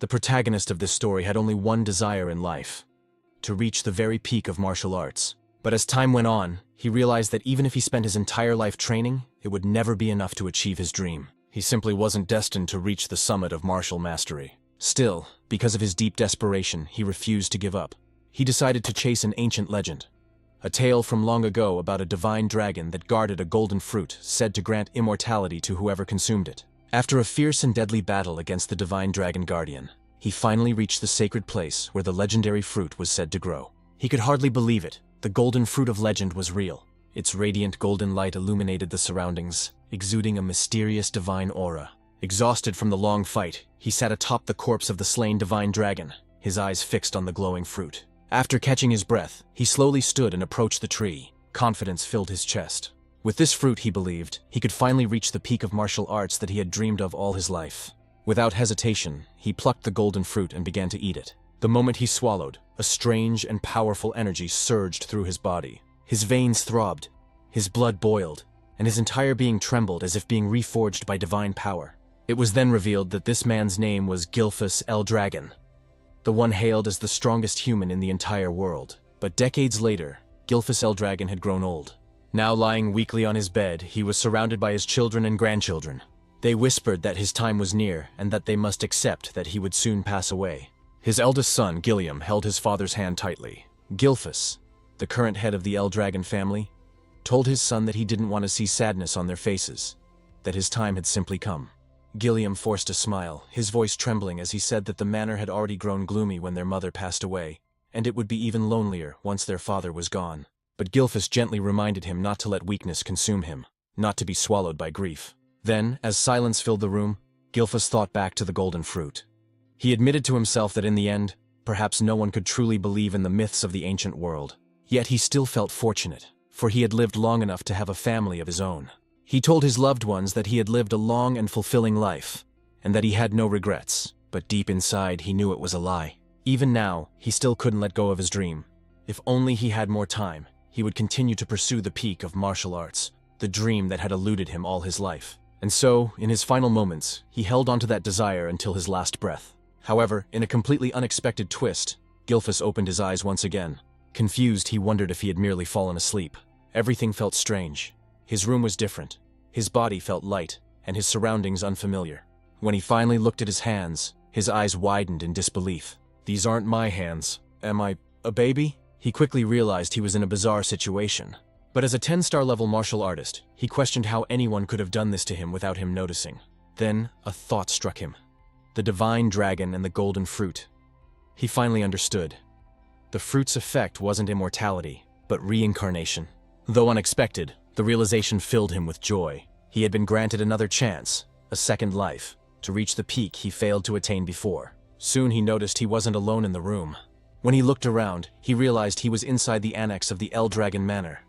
The protagonist of this story had only one desire in life: to reach the very peak of martial arts. But as time went on, he realized that even if he spent his entire life training, it would never be enough to achieve his dream. He simply wasn't destined to reach the summit of martial mastery. Still, because of his deep desperation, he refused to give up. He decided to chase an ancient legend, a tale from long ago about a divine dragon that guarded a golden fruit said to grant immortality to whoever consumed it. After a fierce and deadly battle against the divine dragon guardian, he finally reached the sacred place where the legendary fruit was said to grow. He could hardly believe it. The golden fruit of legend was real. Its radiant golden light illuminated the surroundings, exuding a mysterious divine aura. Exhausted from the long fight, he sat atop the corpse of the slain divine dragon, his eyes fixed on the glowing fruit. After catching his breath, he slowly stood and approached the tree. Confidence filled his chest. With this fruit, he believed, he could finally reach the peak of martial arts that he had dreamed of all his life. Without hesitation, he plucked the golden fruit and began to eat it. The moment he swallowed, a strange and powerful energy surged through his body. His veins throbbed, his blood boiled, and his entire being trembled as if being reforged by divine power. It was then revealed that this man's name was Gilphus L. Dragon, the one hailed as the strongest human in the entire world. But decades later, Gilphus L. Dragon had grown old. Now lying weakly on his bed, he was surrounded by his children and grandchildren. They whispered that his time was near and that they must accept that he would soon pass away. His eldest son, Gilliam, held his father's hand tightly. Gilphus, the current head of the L. Dragon family, told his son that he didn't want to see sadness on their faces, that his time had simply come. Gilliam forced a smile, his voice trembling as he said that the manor had already grown gloomy when their mother passed away, and it would be even lonelier once their father was gone. But Gilphus gently reminded him not to let weakness consume him, not to be swallowed by grief. Then, as silence filled the room, Gilphus thought back to the golden fruit. He admitted to himself that in the end, perhaps no one could truly believe in the myths of the ancient world. Yet he still felt fortunate, for he had lived long enough to have a family of his own. He told his loved ones that he had lived a long and fulfilling life, and that he had no regrets, but deep inside he knew it was a lie. Even now, he still couldn't let go of his dream. If only he had more time, he would continue to pursue the peak of martial arts, the dream that had eluded him all his life. And so, in his final moments, he held onto that desire until his last breath. However, in a completely unexpected twist, Gilphus opened his eyes once again. Confused, he wondered if he had merely fallen asleep. Everything felt strange. His room was different. His body felt light, and his surroundings unfamiliar. When he finally looked at his hands, his eyes widened in disbelief. "These aren't my hands. Am I a baby?" He quickly realized he was in a bizarre situation. But as a 10-star level martial artist, he questioned how anyone could have done this to him without him noticing. Then, a thought struck him. The divine dragon and the golden fruit. He finally understood. The fruit's effect wasn't immortality, but reincarnation. Though unexpected, the realization filled him with joy. He had been granted another chance, a second life, to reach the peak he failed to attain before. Soon he noticed he wasn't alone in the room. When he looked around, he realized he was inside the annex of the L Dragon Manor.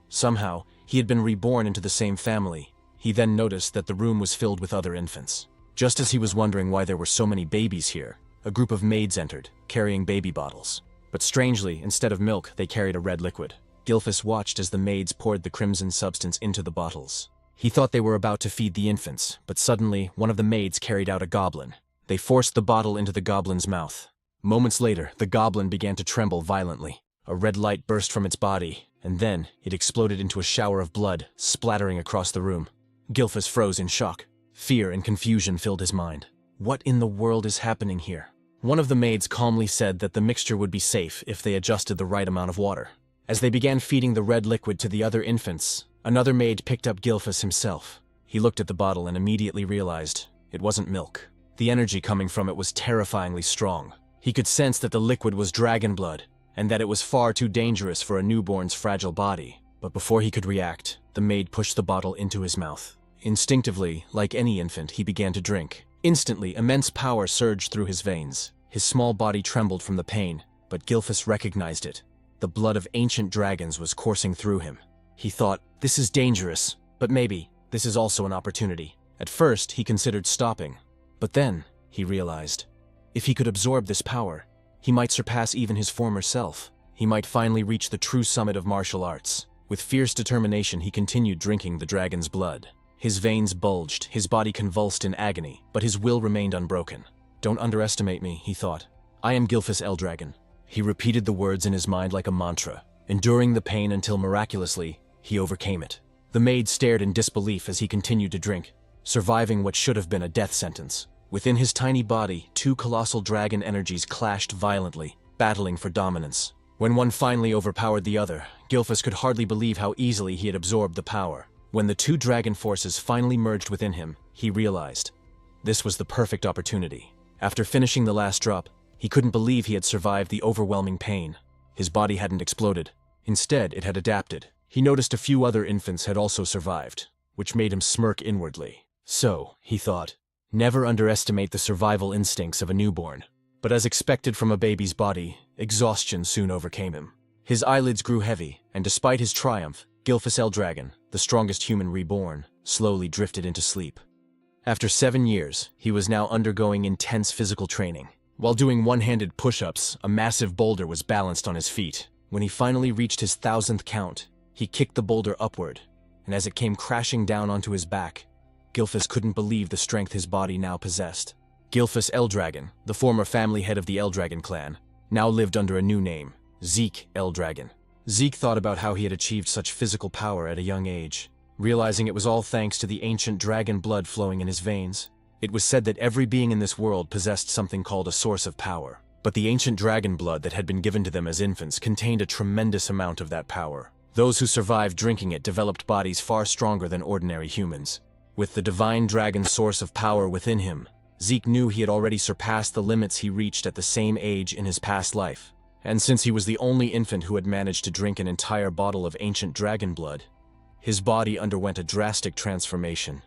Somehow, he had been reborn into the same family. He then noticed that the room was filled with other infants. Just as he was wondering why there were so many babies here, a group of maids entered, carrying baby bottles. But strangely, instead of milk, they carried a red liquid. Gilphus watched as the maids poured the crimson substance into the bottles. He thought they were about to feed the infants, but suddenly, one of the maids carried out a goblin. They forced the bottle into the goblin's mouth. Moments later, the goblin began to tremble violently. A red light burst from its body, and then it exploded into a shower of blood, splattering across the room. Gilphus froze in shock. Fear and confusion filled his mind. What in the world is happening here? One of the maids calmly said that the mixture would be safe if they adjusted the right amount of water. As they began feeding the red liquid to the other infants, another maid picked up Gilphus himself. He looked at the bottle and immediately realized it wasn't milk. The energy coming from it was terrifyingly strong. He could sense that the liquid was dragon blood, and that it was far too dangerous for a newborn's fragile body. But before he could react, the maid pushed the bottle into his mouth. Instinctively, like any infant, he began to drink. Instantly, immense power surged through his veins. His small body trembled from the pain, but Gilphus recognized it. The blood of ancient dragons was coursing through him. He thought, this is dangerous, but maybe this is also an opportunity. At first, he considered stopping, but then he realized, if he could absorb this power, he might surpass even his former self. He might finally reach the true summit of martial arts. With fierce determination, he continued drinking the dragon's blood. His veins bulged, his body convulsed in agony, but his will remained unbroken. Don't underestimate me, he thought. I am Gilfus Eldragon. He repeated the words in his mind like a mantra, enduring the pain until miraculously, he overcame it. The maid stared in disbelief as he continued to drink, surviving what should have been a death sentence. Within his tiny body, two colossal dragon energies clashed violently, battling for dominance. When one finally overpowered the other, Gilfus could hardly believe how easily he had absorbed the power. When the two dragon forces finally merged within him, he realized this was the perfect opportunity. After finishing the last drop, he couldn't believe he had survived the overwhelming pain. His body hadn't exploded. Instead, it had adapted. He noticed a few other infants had also survived, which made him smirk inwardly. So, he thought, never underestimate the survival instincts of a newborn. But as expected from a baby's body, exhaustion soon overcame him. His eyelids grew heavy, and despite his triumph, Gilfus Eldragon, the strongest human reborn, slowly drifted into sleep. After 7 years, he was now undergoing intense physical training. While doing one-handed push-ups, a massive boulder was balanced on his feet. When he finally reached his 1000th count, he kicked the boulder upward, and as it came crashing down onto his back, Gilfus couldn't believe the strength his body now possessed. Gilfus Eldragon, the former family head of the Eldragon clan, now lived under a new name, Zeke Eldragon. Zeke thought about how he had achieved such physical power at a young age, realizing it was all thanks to the ancient dragon blood flowing in his veins. It was said that every being in this world possessed something called a source of power, but the ancient dragon blood that had been given to them as infants contained a tremendous amount of that power. Those who survived drinking it developed bodies far stronger than ordinary humans. With the divine dragon source of power within him, Zeke knew he had already surpassed the limits he reached at the same age in his past life. And since he was the only infant who had managed to drink an entire bottle of ancient dragon blood, his body underwent a drastic transformation,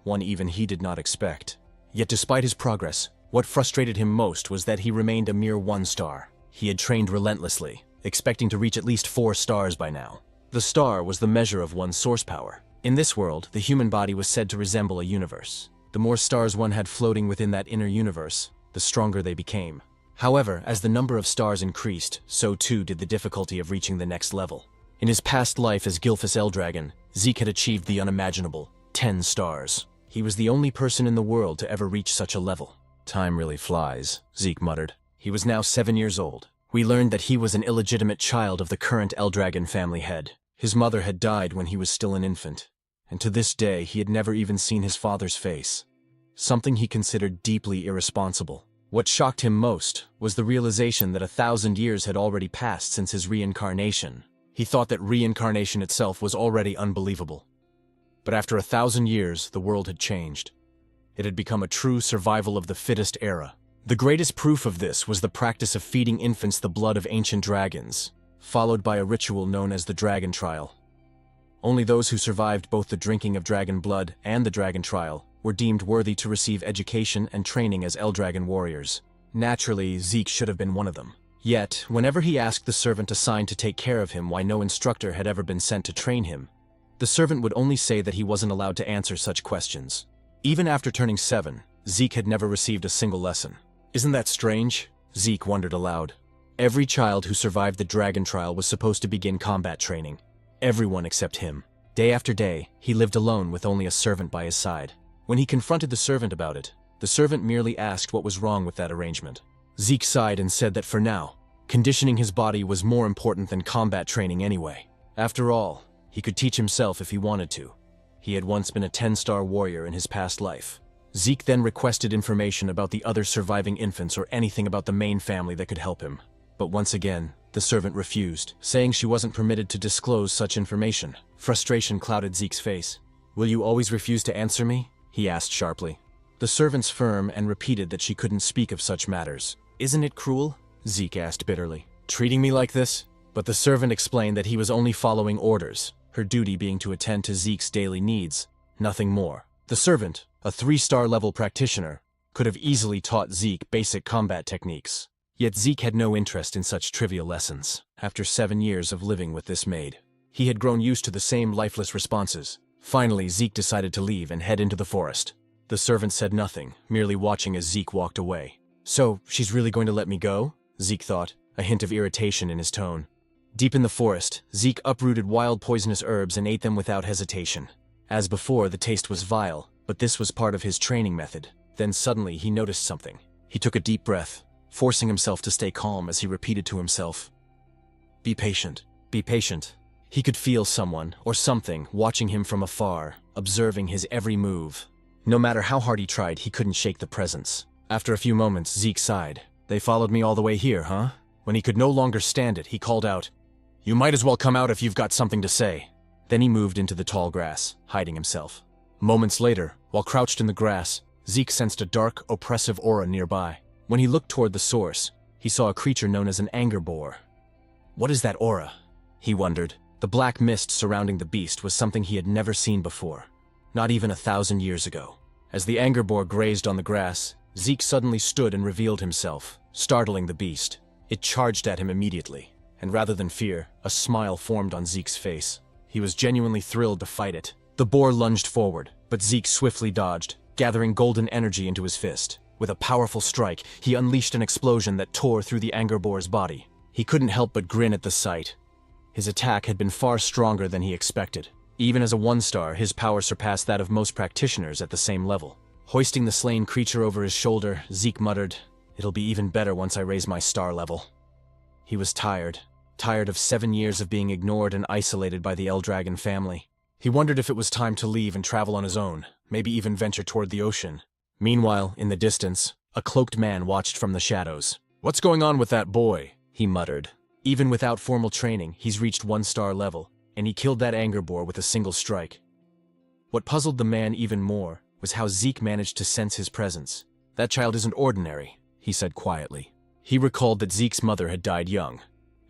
one even he did not expect. Yet despite his progress, what frustrated him most was that he remained a mere 1 star. He had trained relentlessly, expecting to reach at least 4 stars by now. The star was the measure of one's source power. In this world, the human body was said to resemble a universe. The more stars one had floating within that inner universe, the stronger they became. However, as the number of stars increased, so too did the difficulty of reaching the next level. In his past life as Gilfus Eldragon, Zeke had achieved the unimaginable, 10 stars. He was the only person in the world to ever reach such a level. Time really flies, Zeke muttered. He was now 7 years old. We learned that he was an illegitimate child of the current Eldragon family head. His mother had died when he was still an infant, and to this day he had never even seen his father's face, something he considered deeply irresponsible. What shocked him most was the realization that 1,000 years had already passed since his reincarnation. He thought that reincarnation itself was already unbelievable. But after 1,000 years, the world had changed. It had become a true survival of the fittest era. The greatest proof of this was the practice of feeding infants the blood of ancient dragons, followed by a ritual known as the Dragon Trial. Only those who survived both the drinking of dragon blood and the Dragon Trial were deemed worthy to receive education and training as Eldragon warriors. Naturally, Zeke should have been one of them. Yet, whenever he asked the servant assigned to take care of him why no instructor had ever been sent to train him, the servant would only say that he wasn't allowed to answer such questions. Even after turning 7, Zeke had never received a single lesson. Isn't that strange? Zeke wondered aloud. Every child who survived the Dragon Trial was supposed to begin combat training. Everyone except him. Day after day, he lived alone with only a servant by his side. When he confronted the servant about it, the servant merely asked what was wrong with that arrangement. Zeke sighed and said that for now, conditioning his body was more important than combat training anyway. After all, he could teach himself if he wanted to. He had once been a 10-star warrior in his past life. Zeke then requested information about the other surviving infants or anything about the main family that could help him. But once again, the servant refused, saying she wasn't permitted to disclose such information. Frustration clouded Zeke's face. "Will you always refuse to answer me?" he asked sharply. The servant's firm and repeated that she couldn't speak of such matters. "Isn't it cruel?" Zeke asked bitterly. "Treating me like this?" But the servant explained that he was only following orders, her duty being to attend to Zeke's daily needs, nothing more. The servant, a 3-star level practitioner, could have easily taught Zeke basic combat techniques. Yet Zeke had no interest in such trivial lessons. After 7 years of living with this maid, he had grown used to the same lifeless responses. Finally, Zeke decided to leave and head into the forest. The servant said nothing, merely watching as Zeke walked away. "So, she's really going to let me go?" Zeke thought, a hint of irritation in his tone. Deep in the forest, Zeke uprooted wild poisonous herbs and ate them without hesitation. As before, the taste was vile, but this was part of his training method. Then suddenly he noticed something. He took a deep breath, forcing himself to stay calm as he repeated to himself, "Be patient, be patient." He could feel someone, or something, watching him from afar, observing his every move. No matter how hard he tried, he couldn't shake the presence. After a few moments, Zeke sighed. "They followed me all the way here, huh?" When he could no longer stand it, he called out, "You might as well come out if you've got something to say." Then he moved into the tall grass, hiding himself. Moments later, while crouched in the grass, Zeke sensed a dark, oppressive aura nearby. When he looked toward the source, he saw a creature known as an anger boar. What is that aura? He wondered. The black mist surrounding the beast was something he had never seen before, not even 1,000 years ago. As the anger boar grazed on the grass, Zeke suddenly stood and revealed himself, startling the beast. It charged at him immediately, and rather than fear, a smile formed on Zeke's face. He was genuinely thrilled to fight it. The boar lunged forward, but Zeke swiftly dodged, gathering golden energy into his fist. With a powerful strike, he unleashed an explosion that tore through the anger boar's body. He couldn't help but grin at the sight. His attack had been far stronger than he expected. Even as a 1-star, his power surpassed that of most practitioners at the same level. Hoisting the slain creature over his shoulder, Zeke muttered, "It'll be even better once I raise my star level." He was tired of 7 years of being ignored and isolated by the Eldragon family. He wondered if it was time to leave and travel on his own, maybe even venture toward the ocean. Meanwhile, in the distance, a cloaked man watched from the shadows. "What's going on with that boy?" he muttered. Even without formal training, he's reached 1-star level, and he killed that anger boar with a single strike. What puzzled the man even more was how Zeke managed to sense his presence. "That child isn't ordinary," he said quietly. He recalled that Zeke's mother had died young,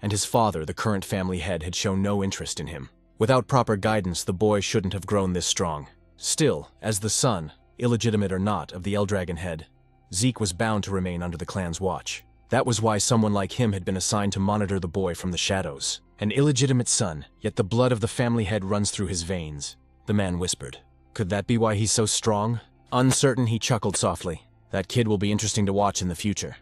and his father, the current family head, had shown no interest in him. Without proper guidance, the boy shouldn't have grown this strong. Still, as the son, illegitimate or not, of the Eldragon head, Zeke was bound to remain under the clan's watch. That was why someone like him had been assigned to monitor the boy from the shadows. An illegitimate son, yet the blood of the family head runs through his veins, the man whispered. Could that be why he's so strong? Uncertain, he chuckled softly. That kid will be interesting to watch in the future.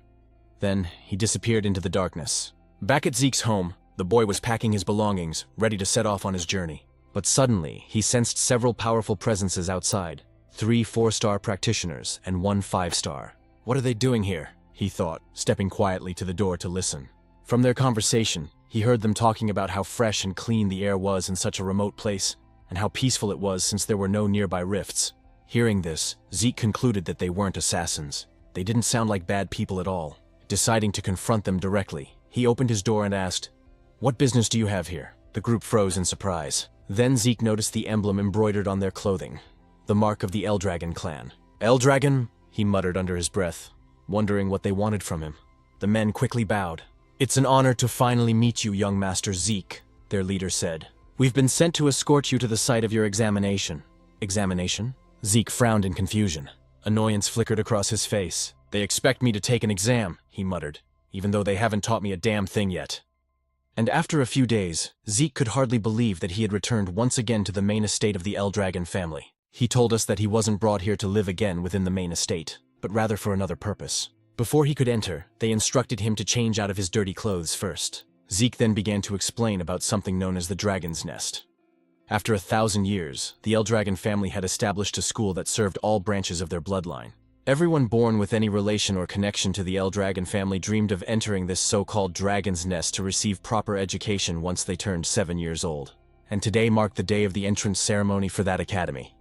Then, he disappeared into the darkness. Back at Zeke's home, the boy was packing his belongings, ready to set off on his journey. But suddenly, he sensed several powerful presences outside. 3 4-star practitioners and 1 5-star. What are they doing here? He thought, stepping quietly to the door to listen. From their conversation, he heard them talking about how fresh and clean the air was in such a remote place, and how peaceful it was since there were no nearby rifts. Hearing this, Zeke concluded that they weren't assassins. They didn't sound like bad people at all. Deciding to confront them directly, he opened his door and asked, "What business do you have here?" The group froze in surprise. Then Zeke noticed the emblem embroidered on their clothing, the mark of the Eldragon clan. "Eldragon?" he muttered under his breath, wondering what they wanted from him. The men quickly bowed. "It's an honor to finally meet you, young Master Zeke," their leader said. "We've been sent to escort you to the site of your examination." "Examination?" Zeke frowned in confusion. Annoyance flickered across his face. "They expect me to take an exam," he muttered, "even though they haven't taught me a damn thing yet." And after a few days, Zeke could hardly believe that he had returned once again to the main estate of the Eldragon family. He told us that he wasn't brought here to live again within the main estate, but rather for another purpose. Before he could enter, they instructed him to change out of his dirty clothes first. Zeke then began to explain about something known as the Dragon's Nest. After 1,000 years, the Eldragon family had established a school that served all branches of their bloodline. Everyone born with any relation or connection to the Eldragon family dreamed of entering this so-called Dragon's Nest to receive proper education once they turned 7 years old. And today marked the day of the entrance ceremony for that academy.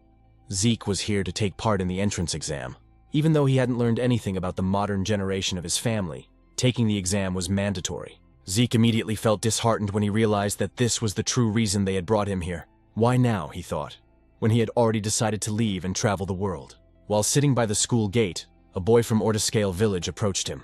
Zeke was here to take part in the entrance exam. Even though he hadn't learned anything about the modern generation of his family, taking the exam was mandatory. Zeke immediately felt disheartened when he realized that this was the true reason they had brought him here. Why now, he thought, when he had already decided to leave and travel the world? While sitting by the school gate, a boy from Ortiscale village approached him.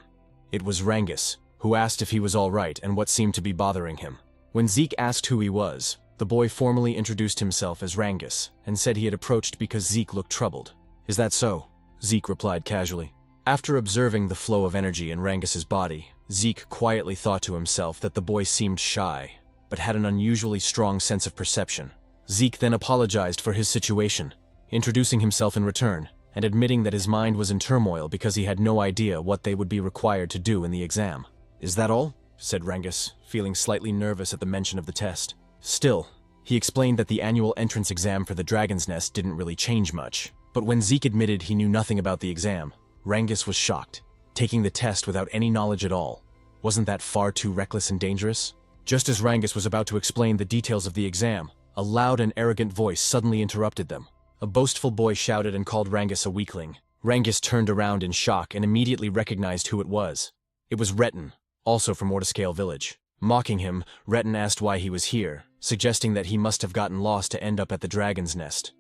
It was Rangus, who asked if he was all right and what seemed to be bothering him. When Zeke asked who he was, the boy formally introduced himself as Rangus and said he had approached because Zeke looked troubled. "Is that so?" Zeke replied casually. After observing the flow of energy in Rangus's body, Zeke quietly thought to himself that the boy seemed shy, but had an unusually strong sense of perception. Zeke then apologized for his situation, introducing himself in return, and admitting that his mind was in turmoil because he had no idea what they would be required to do in the exam. "Is that all?" said Rangus, feeling slightly nervous at the mention of the test. Still, he explained that the annual entrance exam for the Dragon's Nest didn't really change much. But when Zeke admitted he knew nothing about the exam, Rangus was shocked. taking the test without any knowledge at all. Wasn't that far too reckless and dangerous? Just as Rangus was about to explain the details of the exam, a loud and arrogant voice suddenly interrupted them. A boastful boy shouted and called Rangus a weakling. Rangus turned around in shock and immediately recognized who it was. It was Retin, also from Ortiscale Village. Mocking him, Retin asked why he was here, suggesting that he must have gotten lost to end up at the dragon's nest.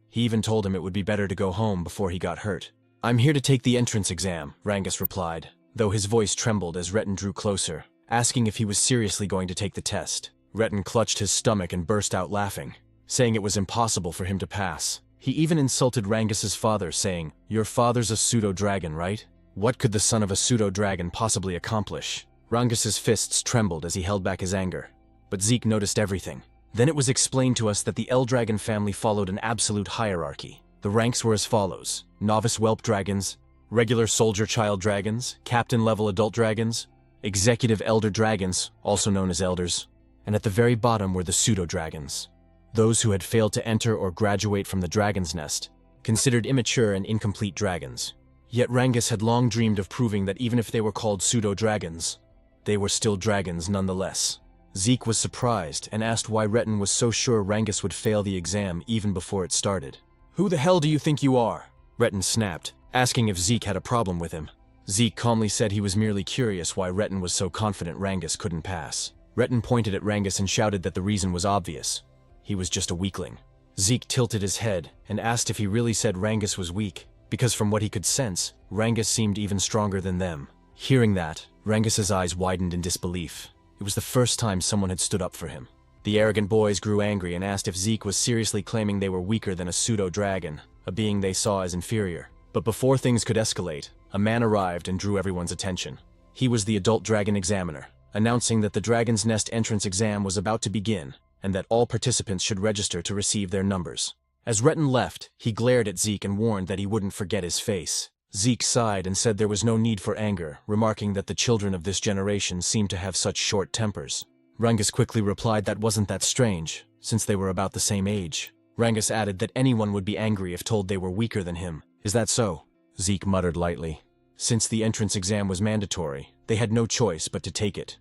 He even told him it would be better to go home before he got hurt. "I'm here to take the entrance exam," Rangus replied, though his voice trembled as Retin drew closer, asking if he was seriously going to take the test. Retin clutched his stomach and burst out laughing, saying it was impossible for him to pass. He even insulted Rangus's father, saying, "Your father's a pseudo-dragon, right? What could the son of a pseudo-dragon possibly accomplish?" Rangus's fists trembled as he held back his anger. But Zeke noticed everything. Then it was explained to us that the Eldragon family followed an absolute hierarchy. The ranks were as follows: novice whelp dragons, regular soldier child dragons, captain-level adult dragons, executive elder dragons, also known as elders, and at the very bottom were the pseudo-dragons. Those who had failed to enter or graduate from the dragon's nest, considered immature and incomplete dragons. Yet Rangus had long dreamed of proving that even if they were called pseudo-dragons, they were still dragons nonetheless. Zeke was surprised and asked why Retin was so sure Rangus would fail the exam even before it started. "Who the hell do you think you are?" Retin snapped, asking if Zeke had a problem with him. Zeke calmly said he was merely curious why Retin was so confident Rangus couldn't pass. Retin pointed at Rangus and shouted that the reason was obvious. He was just a weakling. Zeke tilted his head and asked if he really said Rangus was weak, because from what he could sense, Rangus seemed even stronger than them. Hearing that, Rangus's eyes widened in disbelief. It was the first time someone had stood up for him. The arrogant boys grew angry and asked if Zeke was seriously claiming they were weaker than a pseudo-dragon, a being they saw as inferior. But before things could escalate, a man arrived and drew everyone's attention. He was the adult dragon examiner, announcing that the Dragon's Nest entrance exam was about to begin, and that all participants should register to receive their numbers. As Retin left, he glared at Zeke and warned that he wouldn't forget his face. Zeke sighed and said there was no need for anger, remarking that the children of this generation seemed to have such short tempers. Rangus quickly replied that wasn't that strange, since they were about the same age. Rangus added that anyone would be angry if told they were weaker than him. "Is that so?" Zeke muttered lightly. Since the entrance exam was mandatory, they had no choice but to take it.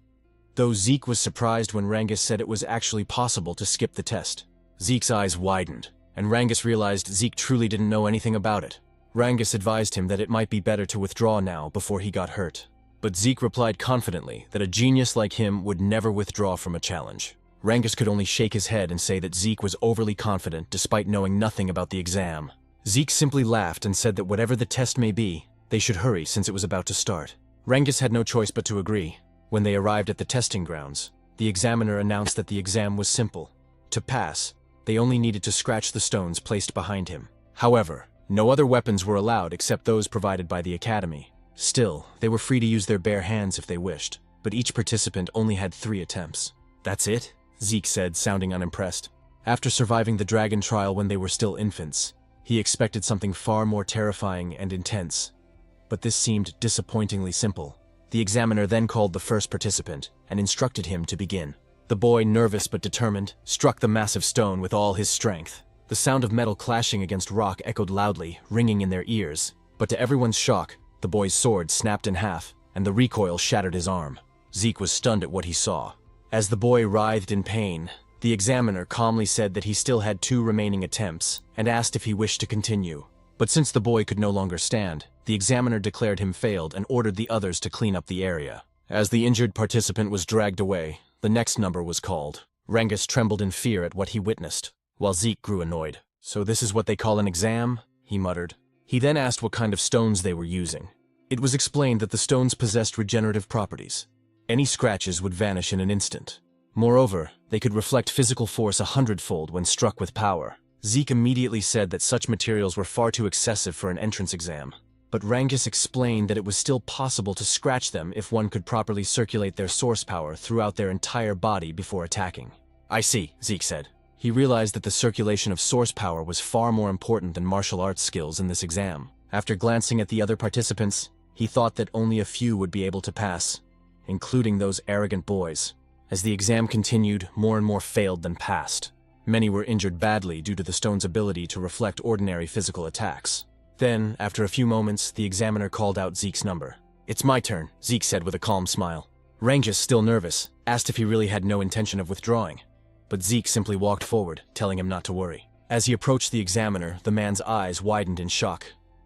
Though Zeke was surprised when Rangus said it was actually possible to skip the test. Zeke's eyes widened, and Rangus realized Zeke truly didn't know anything about it. Rangus advised him that it might be better to withdraw now before he got hurt. But Zeke replied confidently that a genius like him would never withdraw from a challenge. Rangus could only shake his head and say that Zeke was overly confident despite knowing nothing about the exam. Zeke simply laughed and said that whatever the test may be, they should hurry since it was about to start. Rangus had no choice but to agree. When they arrived at the testing grounds, the examiner announced that the exam was simple. To pass, they only needed to scratch the stones placed behind him. However, no other weapons were allowed except those provided by the academy. Still, they were free to use their bare hands if they wished, but each participant only had 3 attempts. "That's it?" Zeke said, sounding unimpressed. After surviving the dragon trial when they were still infants, he expected something far more terrifying and intense. But this seemed disappointingly simple. The examiner then called the first participant and instructed him to begin. The boy, nervous but determined, struck the massive stone with all his strength. The sound of metal clashing against rock echoed loudly, ringing in their ears. But to everyone's shock, the boy's sword snapped in half, and the recoil shattered his arm. Zeke was stunned at what he saw. As the boy writhed in pain, the examiner calmly said that he still had 2 remaining attempts, and asked if he wished to continue. But since the boy could no longer stand, the examiner declared him failed and ordered the others to clean up the area. As the injured participant was dragged away, the next number was called. Rangus trembled in fear at what he witnessed, while Zeke grew annoyed. "So this is what they call an exam?" he muttered. He then asked what kind of stones they were using. It was explained that the stones possessed regenerative properties. Any scratches would vanish in an instant. Moreover, they could reflect physical force 100-fold when struck with power. Zeke immediately said that such materials were far too excessive for an entrance exam. But Rangus explained that it was still possible to scratch them if one could properly circulate their source power throughout their entire body before attacking. "I see," Zeke said. He realized that the circulation of source power was far more important than martial arts skills in this exam. After glancing at the other participants, he thought that only a few would be able to pass, including those arrogant boys. As the exam continued, more and more failed than passed. Many were injured badly due to the stone's ability to reflect ordinary physical attacks. Then, after a few moments, the examiner called out Zeke's number. "It's my turn," Zeke said with a calm smile. Rangus, still nervous, asked if he really had no intention of withdrawing. But Zeke simply walked forward, telling him not to worry. As he approached the examiner, the man's eyes widened in shock.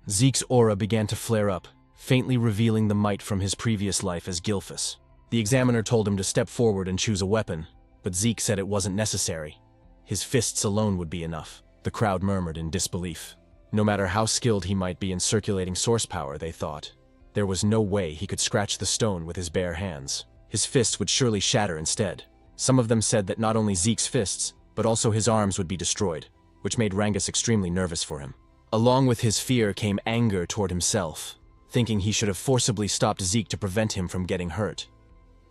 Zeke's aura began to flare up, faintly revealing the might from his previous life as Gilphus. The examiner told him to step forward and choose a weapon, but Zeke said it wasn't necessary. His fists alone would be enough. The crowd murmured in disbelief. No matter how skilled he might be in circulating source power, they thought, there was no way he could scratch the stone with his bare hands. His fists would surely shatter instead. Some of them said that not only Zeke's fists, but also his arms would be destroyed, which made Rangus extremely nervous for him. Along with his fear came anger toward himself, thinking he should have forcibly stopped Zeke to prevent him from getting hurt.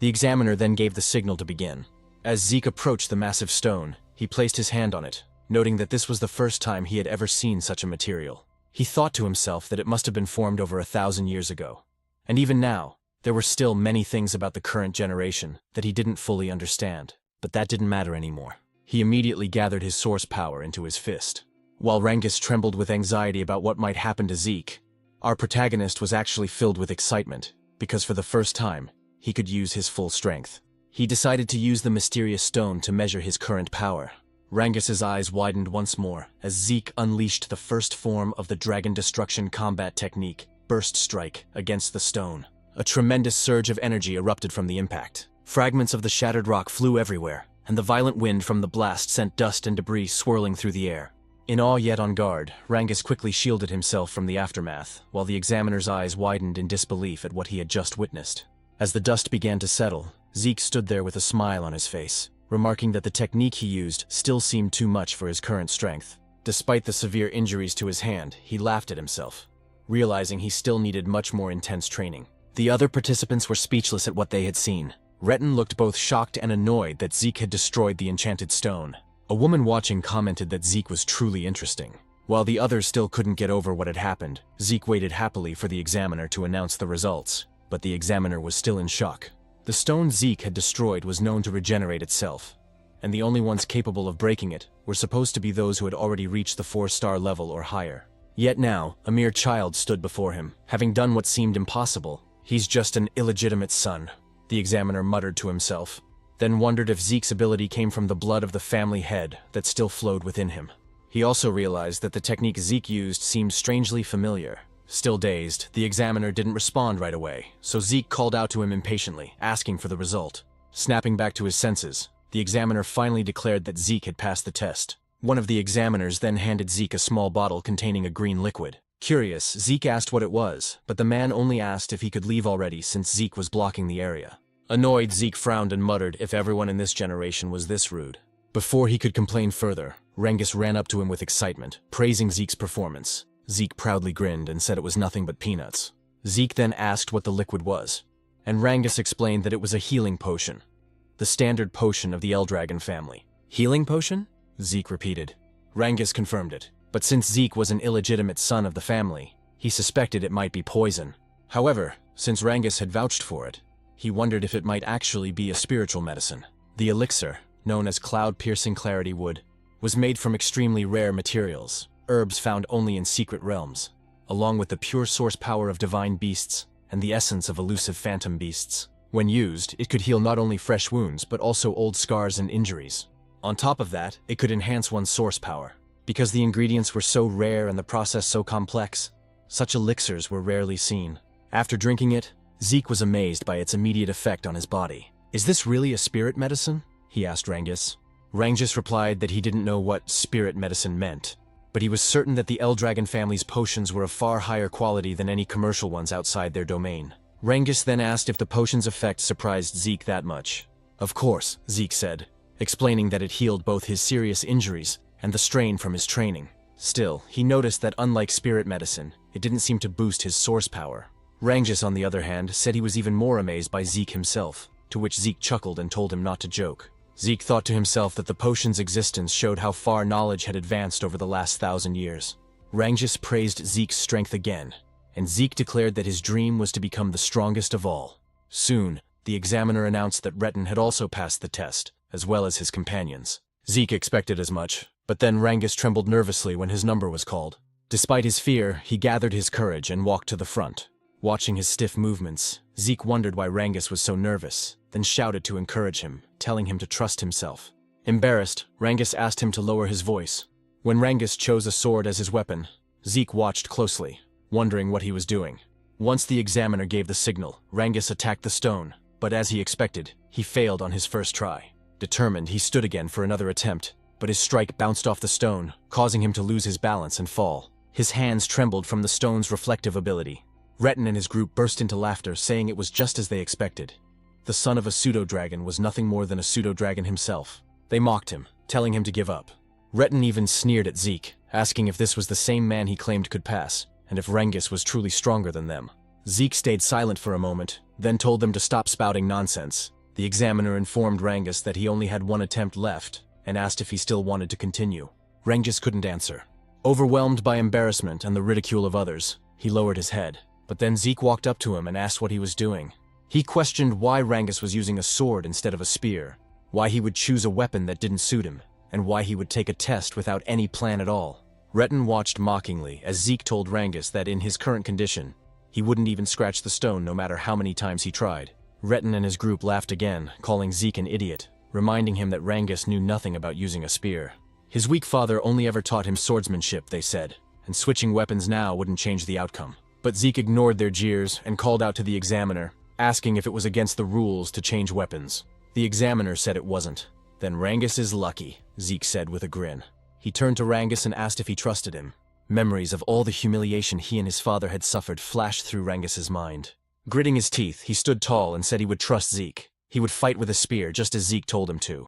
The examiner then gave the signal to begin. As Zeke approached the massive stone, he placed his hand on it, noting that this was the first time he had ever seen such a material. He thought to himself that it must have been formed over 1,000 years ago. And even now, there were still many things about the current generation that he didn't fully understand. But that didn't matter anymore. He immediately gathered his source power into his fist. While Rangus trembled with anxiety about what might happen to Zeke, our protagonist was actually filled with excitement, because for the first time, he could use his full strength. He decided to use the mysterious stone to measure his current power. Rangus's eyes widened once more as Zeke unleashed the first form of the Dragon Destruction combat technique, Burst Strike, against the stone. A tremendous surge of energy erupted from the impact. Fragments of the shattered rock flew everywhere, and the violent wind from the blast sent dust and debris swirling through the air. In awe yet on guard, Rangus quickly shielded himself from the aftermath, while the examiner's eyes widened in disbelief at what he had just witnessed. As the dust began to settle, Zeke stood there with a smile on his face, remarking that the technique he used still seemed too much for his current strength. Despite the severe injuries to his hand, he laughed at himself, realizing he still needed much more intense training. The other participants were speechless at what they had seen. Retin looked both shocked and annoyed that Zeke had destroyed the enchanted stone. A woman watching commented that Zeke was truly interesting. While the others still couldn't get over what had happened, Zeke waited happily for the examiner to announce the results. But the examiner was still in shock. The stone Zeke had destroyed was known to regenerate itself, and the only ones capable of breaking it were supposed to be those who had already reached the 4-star level or higher. Yet now, a mere child stood before him, having done what seemed impossible. He's just an illegitimate son, the examiner muttered to himself, then wondered if Zeke's ability came from the blood of the family head that still flowed within him. He also realized that the technique Zeke used seemed strangely familiar. Still dazed, the examiner didn't respond right away, so Zeke called out to him impatiently, asking for the result. Snapping back to his senses, the examiner finally declared that Zeke had passed the test. One of the examiners then handed Zeke a small bottle containing a green liquid. Curious, Zeke asked what it was, but the man only asked if he could leave already since Zeke was blocking the area. Annoyed, Zeke frowned and muttered if everyone in this generation was this rude. Before he could complain further, Rangus ran up to him with excitement, praising Zeke's performance. Zeke proudly grinned and said it was nothing but peanuts. Zeke then asked what the liquid was, and Rangus explained that it was a healing potion, the standard potion of the Eldragon family. Healing potion? Zeke repeated. Rangus confirmed it, but since Zeke was an illegitimate son of the family, he suspected it might be poison. However, since Rangus had vouched for it, he wondered if it might actually be a spiritual medicine. The elixir, known as Cloud-Piercing Clarity Wood, was made from extremely rare materials, herbs found only in secret realms, along with the pure source power of divine beasts and the essence of elusive phantom beasts. When used, it could heal not only fresh wounds but also old scars and injuries. On top of that, it could enhance one's source power. Because the ingredients were so rare and the process so complex, such elixirs were rarely seen. After drinking it, Zeke was amazed by its immediate effect on his body. "Is this really a spirit medicine?" he asked Rangus. Rangus replied that he didn't know what spirit medicine meant, but he was certain that the Eldragon family's potions were of far higher quality than any commercial ones outside their domain. Rangus then asked if the potion's effect surprised Zeke that much. Of course, Zeke said, explaining that it healed both his serious injuries and the strain from his training. Still, he noticed that unlike spirit medicine, it didn't seem to boost his source power. Rangus, on the other hand, said he was even more amazed by Zeke himself, to which Zeke chuckled and told him not to joke. Zeke thought to himself that the potion's existence showed how far knowledge had advanced over the last 1,000 years. Rangus praised Zeke's strength again, and Zeke declared that his dream was to become the strongest of all. Soon, the examiner announced that Retin had also passed the test, as well as his companions. Zeke expected as much, but then Rangus trembled nervously when his number was called. Despite his fear, he gathered his courage and walked to the front. Watching his stiff movements, Zeke wondered why Rangus was so nervous, then shouted to encourage him, telling him to trust himself. Embarrassed, Rangus asked him to lower his voice. When Rangus chose a sword as his weapon, Zeke watched closely, wondering what he was doing. Once the examiner gave the signal, Rangus attacked the stone, but as he expected, he failed on his first try. Determined, he stood again for another attempt, but his strike bounced off the stone, causing him to lose his balance and fall. His hands trembled from the stone's reflective ability. Retin and his group burst into laughter, saying it was just as they expected. The son of a pseudo-dragon was nothing more than a pseudo-dragon himself. They mocked him, telling him to give up. Retin even sneered at Zeke, asking if this was the same man he claimed could pass, and if Rangus was truly stronger than them. Zeke stayed silent for a moment, then told them to stop spouting nonsense. The examiner informed Rangus that he only had one attempt left, and asked if he still wanted to continue. Rangus couldn't answer. Overwhelmed by embarrassment and the ridicule of others, he lowered his head. But then Zeke walked up to him and asked what he was doing. He questioned why Rangus was using a sword instead of a spear, why he would choose a weapon that didn't suit him, and why he would take a test without any plan at all. Retin watched mockingly as Zeke told Rangus that in his current condition, he wouldn't even scratch the stone no matter how many times he tried. Retin and his group laughed again, calling Zeke an idiot, reminding him that Rangus knew nothing about using a spear. His weak father only ever taught him swordsmanship, they said, and switching weapons now wouldn't change the outcome. But Zeke ignored their jeers and called out to the examiner, asking if it was against the rules to change weapons. The examiner said it wasn't. Then Rangus is lucky, Zeke said with a grin. He turned to Rangus and asked if he trusted him. Memories of all the humiliation he and his father had suffered flashed through Rangus's mind. Gritting his teeth, he stood tall and said he would trust Zeke. He would fight with a spear just as Zeke told him to.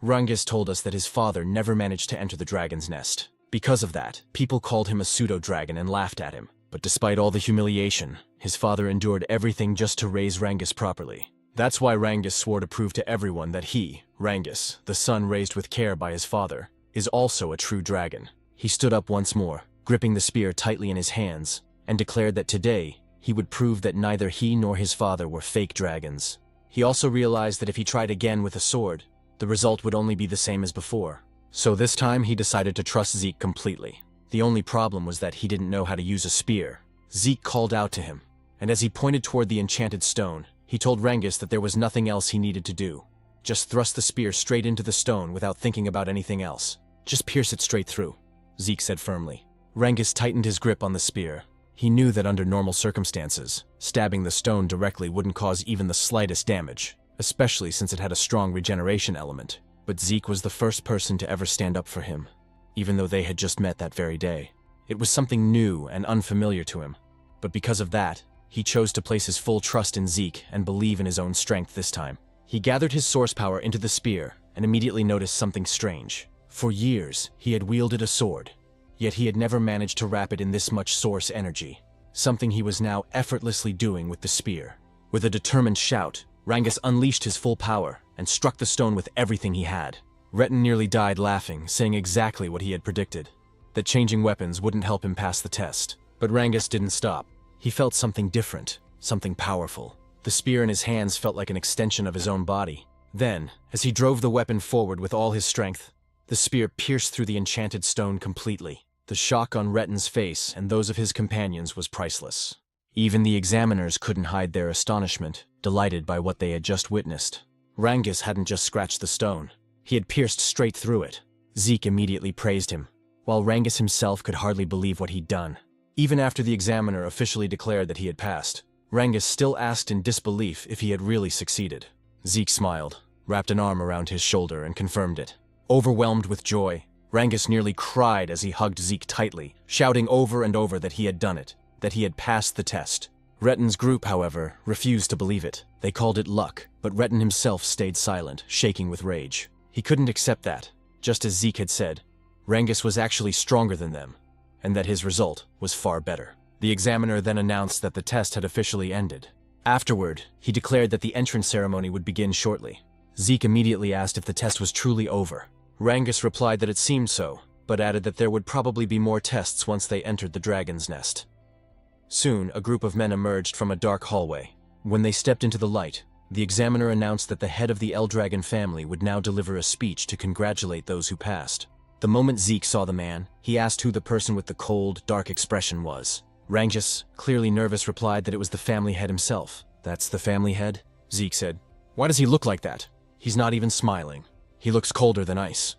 Rangus told us that his father never managed to enter the dragon's nest. Because of that, people called him a pseudo-dragon and laughed at him. But despite all the humiliation, his father endured everything just to raise Rangus properly. That's why Rangus swore to prove to everyone that he, Rangus, the son raised with care by his father, is also a true dragon. He stood up once more, gripping the spear tightly in his hands, and declared that today, he would prove that neither he nor his father were fake dragons. He also realized that if he tried again with a sword, the result would only be the same as before. So this time he decided to trust Zeke completely. The only problem was that he didn't know how to use a spear. Zeke called out to him, and as he pointed toward the enchanted stone, he told Rangus that there was nothing else he needed to do. Just thrust the spear straight into the stone without thinking about anything else. Just pierce it straight through, Zeke said firmly. Rangus tightened his grip on the spear. He knew that under normal circumstances, stabbing the stone directly wouldn't cause even the slightest damage, especially since it had a strong regeneration element. But Zeke was the first person to ever stand up for him, even though they had just met that very day. It was something new and unfamiliar to him, but because of that, he chose to place his full trust in Zeke and believe in his own strength this time. He gathered his source power into the spear and immediately noticed something strange. For years, he had wielded a sword, yet he had never managed to wrap it in this much source energy, something he was now effortlessly doing with the spear. With a determined shout, Rangus unleashed his full power and struck the stone with everything he had. Retin nearly died laughing, saying exactly what he had predicted, that changing weapons wouldn't help him pass the test. But Rangus didn't stop. He felt something different, something powerful. The spear in his hands felt like an extension of his own body. Then, as he drove the weapon forward with all his strength, the spear pierced through the enchanted stone completely. The shock on Retin's face and those of his companions was priceless. Even the examiners couldn't hide their astonishment, delighted by what they had just witnessed. Rangus hadn't just scratched the stone. He had pierced straight through it. Zeke immediately praised him, while Rangus himself could hardly believe what he'd done. Even after the examiner officially declared that he had passed, Rangus still asked in disbelief if he had really succeeded. Zeke smiled, wrapped an arm around his shoulder and confirmed it. Overwhelmed with joy, Rangus nearly cried as he hugged Zeke tightly, shouting over and over that he had done it, that he had passed the test. Retin's group, however, refused to believe it. They called it luck, but Retin himself stayed silent, shaking with rage. He couldn't accept that, just as Zeke had said. Rangus was actually stronger than them, and that his result was far better. The examiner then announced that the test had officially ended. Afterward, he declared that the entrance ceremony would begin shortly. Zeke immediately asked if the test was truly over. Rangus replied that it seemed so, but added that there would probably be more tests once they entered the dragon's nest. Soon, a group of men emerged from a dark hallway. When they stepped into the light, the examiner announced that the head of the Eldragon family would now deliver a speech to congratulate those who passed. The moment Zeke saw the man, he asked who the person with the cold, dark expression was. Rangus, clearly nervous, replied that it was the family head himself. That's the family head? Zeke said. Why does he look like that? He's not even smiling. He looks colder than ice.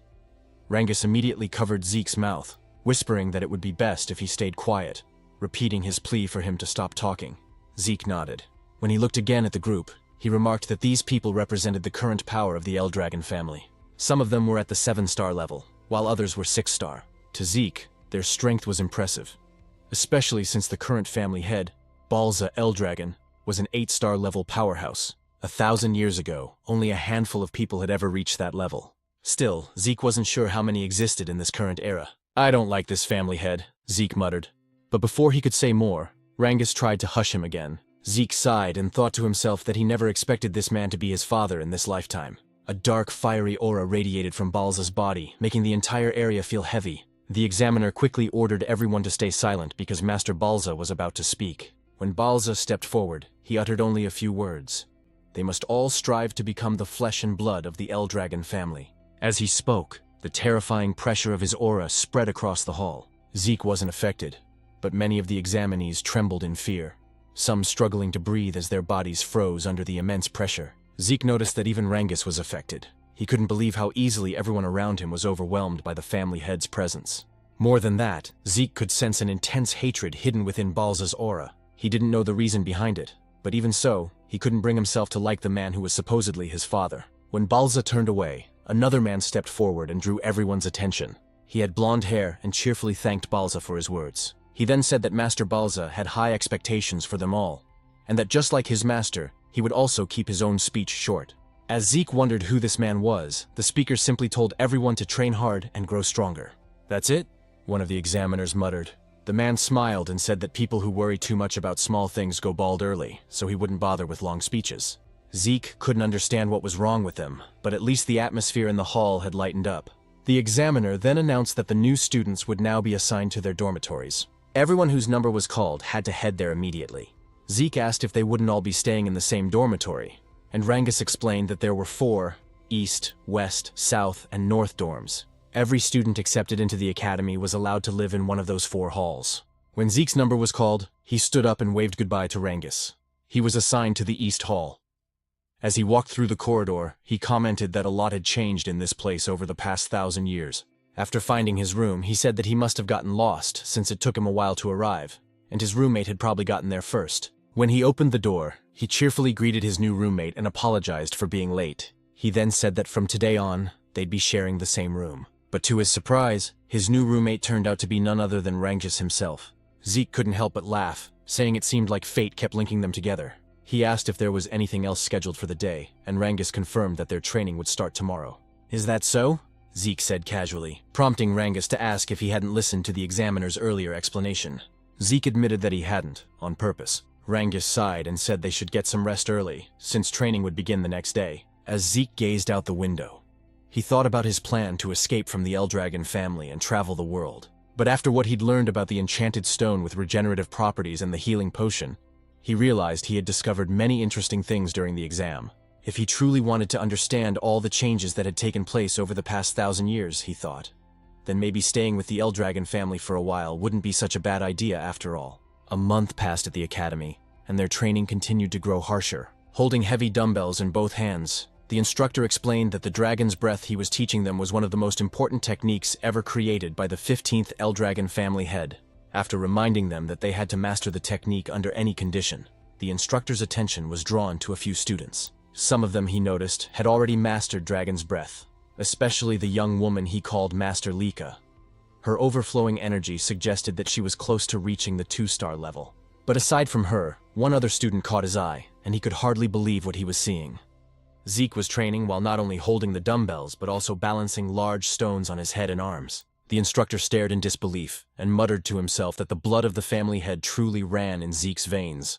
Rangus immediately covered Zeke's mouth, whispering that it would be best if he stayed quiet, repeating his plea for him to stop talking. Zeke nodded. When he looked again at the group, he remarked that these people represented the current power of the Eldragon family. Some of them were at the 7-star level, while others were 6-star. To Zeke, their strength was impressive, especially since the current family head, Balza Eldragon, was an 8-star level powerhouse. 1,000 years ago, only a handful of people had ever reached that level. Still, Zeke wasn't sure how many existed in this current era. I don't like this family head, Zeke muttered. But before he could say more, Rangus tried to hush him again. Zeke sighed and thought to himself that he never expected this man to be his father in this lifetime. A dark, fiery aura radiated from Balza's body, making the entire area feel heavy. The examiner quickly ordered everyone to stay silent because Master Balza was about to speak. When Balza stepped forward, he uttered only a few words. They must all strive to become the flesh and blood of the Eldragon family. As he spoke, the terrifying pressure of his aura spread across the hall. Zeke wasn't affected, but many of the examinees trembled in fear, some struggling to breathe as their bodies froze under the immense pressure. Zeke noticed that even Rangus was affected. He couldn't believe how easily everyone around him was overwhelmed by the family head's presence. More than that, Zeke could sense an intense hatred hidden within Balza's aura. He didn't know the reason behind it, but even so, he couldn't bring himself to like the man who was supposedly his father. When Balza turned away, another man stepped forward and drew everyone's attention. He had blonde hair and cheerfully thanked Balza for his words. He then said that Master Balza had high expectations for them all, and that just like his master, he would also keep his own speech short. As Zeke wondered who this man was, the speaker simply told everyone to train hard and grow stronger. That's it? One of the examiners muttered. The man smiled and said that people who worry too much about small things go bald early, so he wouldn't bother with long speeches. Zeke couldn't understand what was wrong with him, but at least the atmosphere in the hall had lightened up. The examiner then announced that the new students would now be assigned to their dormitories. Everyone whose number was called had to head there immediately. Zeke asked if they wouldn't all be staying in the same dormitory, and Rangus explained that there were 4 East, West, South, and North dorms. Every student accepted into the academy was allowed to live in one of those 4 halls. When Zeke's number was called, he stood up and waved goodbye to Rangus. He was assigned to the East Hall. As he walked through the corridor, he commented that a lot had changed in this place over the past 1,000 years. After finding his room, he said that he must have gotten lost since it took him a while to arrive, and his roommate had probably gotten there first. When he opened the door, he cheerfully greeted his new roommate and apologized for being late. He then said that from today on, they'd be sharing the same room. But to his surprise, his new roommate turned out to be none other than Rangus himself. Zeke couldn't help but laugh, saying it seemed like fate kept linking them together. He asked if there was anything else scheduled for the day, and Rangus confirmed that their training would start tomorrow. Is that so? Zeke said casually, prompting Rangus to ask if he hadn't listened to the examiner's earlier explanation. Zeke admitted that he hadn't, on purpose. Rangus sighed and said they should get some rest early, since training would begin the next day. As Zeke gazed out the window, he thought about his plan to escape from the Eldragon family and travel the world. But after what he'd learned about the enchanted stone with regenerative properties and the healing potion, he realized he had discovered many interesting things during the exam. If he truly wanted to understand all the changes that had taken place over the past 1,000 years, he thought, then maybe staying with the Eldragon family for a while wouldn't be such a bad idea after all. A month passed at the academy, and their training continued to grow harsher. Holding heavy dumbbells in both hands, the instructor explained that the dragon's breath he was teaching them was one of the most important techniques ever created by the 15th Eldragon family head. After reminding them that they had to master the technique under any condition, the instructor's attention was drawn to a few students. Some of them, he noticed, had already mastered Dragon's Breath, especially the young woman he called Master Leica. Her overflowing energy suggested that she was close to reaching the 2-star level. But aside from her, one other student caught his eye, and he could hardly believe what he was seeing. Zeke was training while not only holding the dumbbells but also balancing large stones on his head and arms. The instructor stared in disbelief and muttered to himself that the blood of the family head truly ran in Zeke's veins.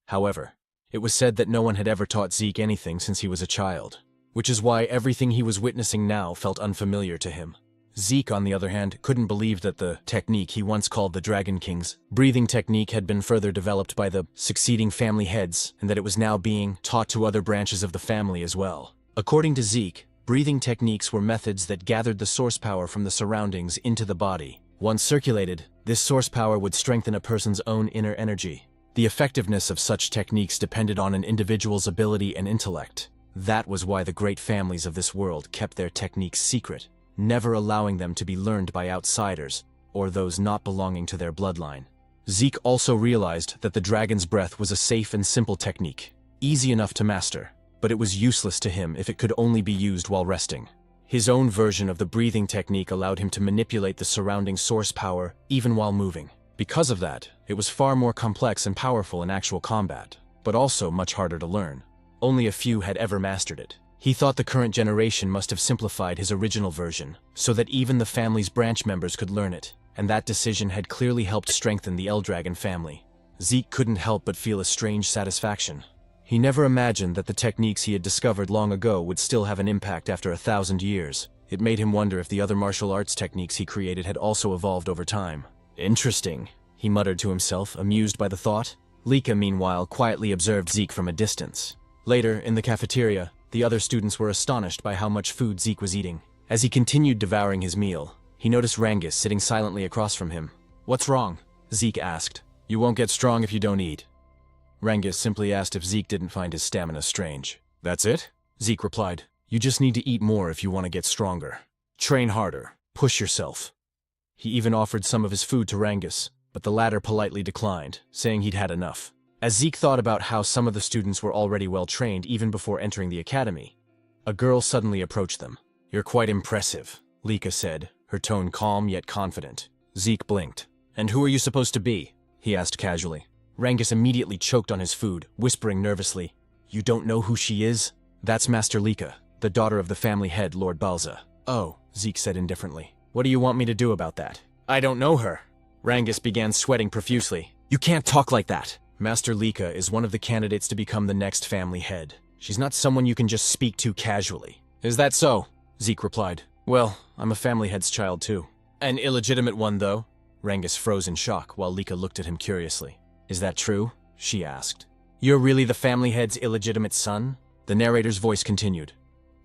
However, it was said that no one had ever taught Zeke anything since he was a child, which is why everything he was witnessing now felt unfamiliar to him. Zeke, on the other hand, couldn't believe that the technique he once called the Dragon King's breathing technique had been further developed by the succeeding family heads, and that it was now being taught to other branches of the family as well. According to Zeke, breathing techniques were methods that gathered the source power from the surroundings into the body. Once circulated, This source power would strengthen a person's own inner energy. The effectiveness of such techniques depended on an individual's ability and intellect. That was why the great families of this world kept their techniques secret, never allowing them to be learned by outsiders or those not belonging to their bloodline. Zeke also realized that the dragon's breath was a safe and simple technique, easy enough to master, but it was useless to him if it could only be used while resting. His own version of the breathing technique allowed him to manipulate the surrounding source power even while moving. Because of that, it was far more complex and powerful in actual combat, but also much harder to learn. Only a few had ever mastered it. He thought the current generation must have simplified his original version, so that even the family's branch members could learn it, and that decision had clearly helped strengthen the Eldragon family. Zeke couldn't help but feel a strange satisfaction. He never imagined that the techniques he had discovered long ago would still have an impact after 1,000 years. It made him wonder if the other martial arts techniques he created had also evolved over time. Interesting, he muttered to himself, amused by the thought. Leica, meanwhile, quietly observed Zeke from a distance. Later, in the cafeteria, the other students were astonished by how much food Zeke was eating. As he continued devouring his meal, he noticed Rangus sitting silently across from him. "What's wrong?" Zeke asked. "You won't get strong if you don't eat." Rangus simply asked if Zeke didn't find his stamina strange. "That's it?" Zeke replied. "You just need to eat more if you want to get stronger. Train harder. Push yourself." He even offered some of his food to Rangus, but the latter politely declined, saying he'd had enough. As Zeke thought about how some of the students were already well trained even before entering the academy, a girl suddenly approached them. "You're quite impressive," Leica said, her tone calm yet confident. Zeke blinked. "And who are you supposed to be?" he asked casually. Rangus immediately choked on his food, whispering nervously, "You don't know who she is? That's Master Leica, the daughter of the family head, Lord Balza." "Oh," Zeke said indifferently. "What do you want me to do about that?" "I don't know her." Rangus began sweating profusely. "You can't talk like that. Master Leica is one of the candidates to become the next family head. She's not someone you can just speak to casually." "Is that so?" Zeke replied. "Well, I'm a family head's child too." "An illegitimate one, though?" Rangus froze in shock while Leica looked at him curiously. "Is that true?" she asked. "You're really the family head's illegitimate son?" The narrator's voice continued.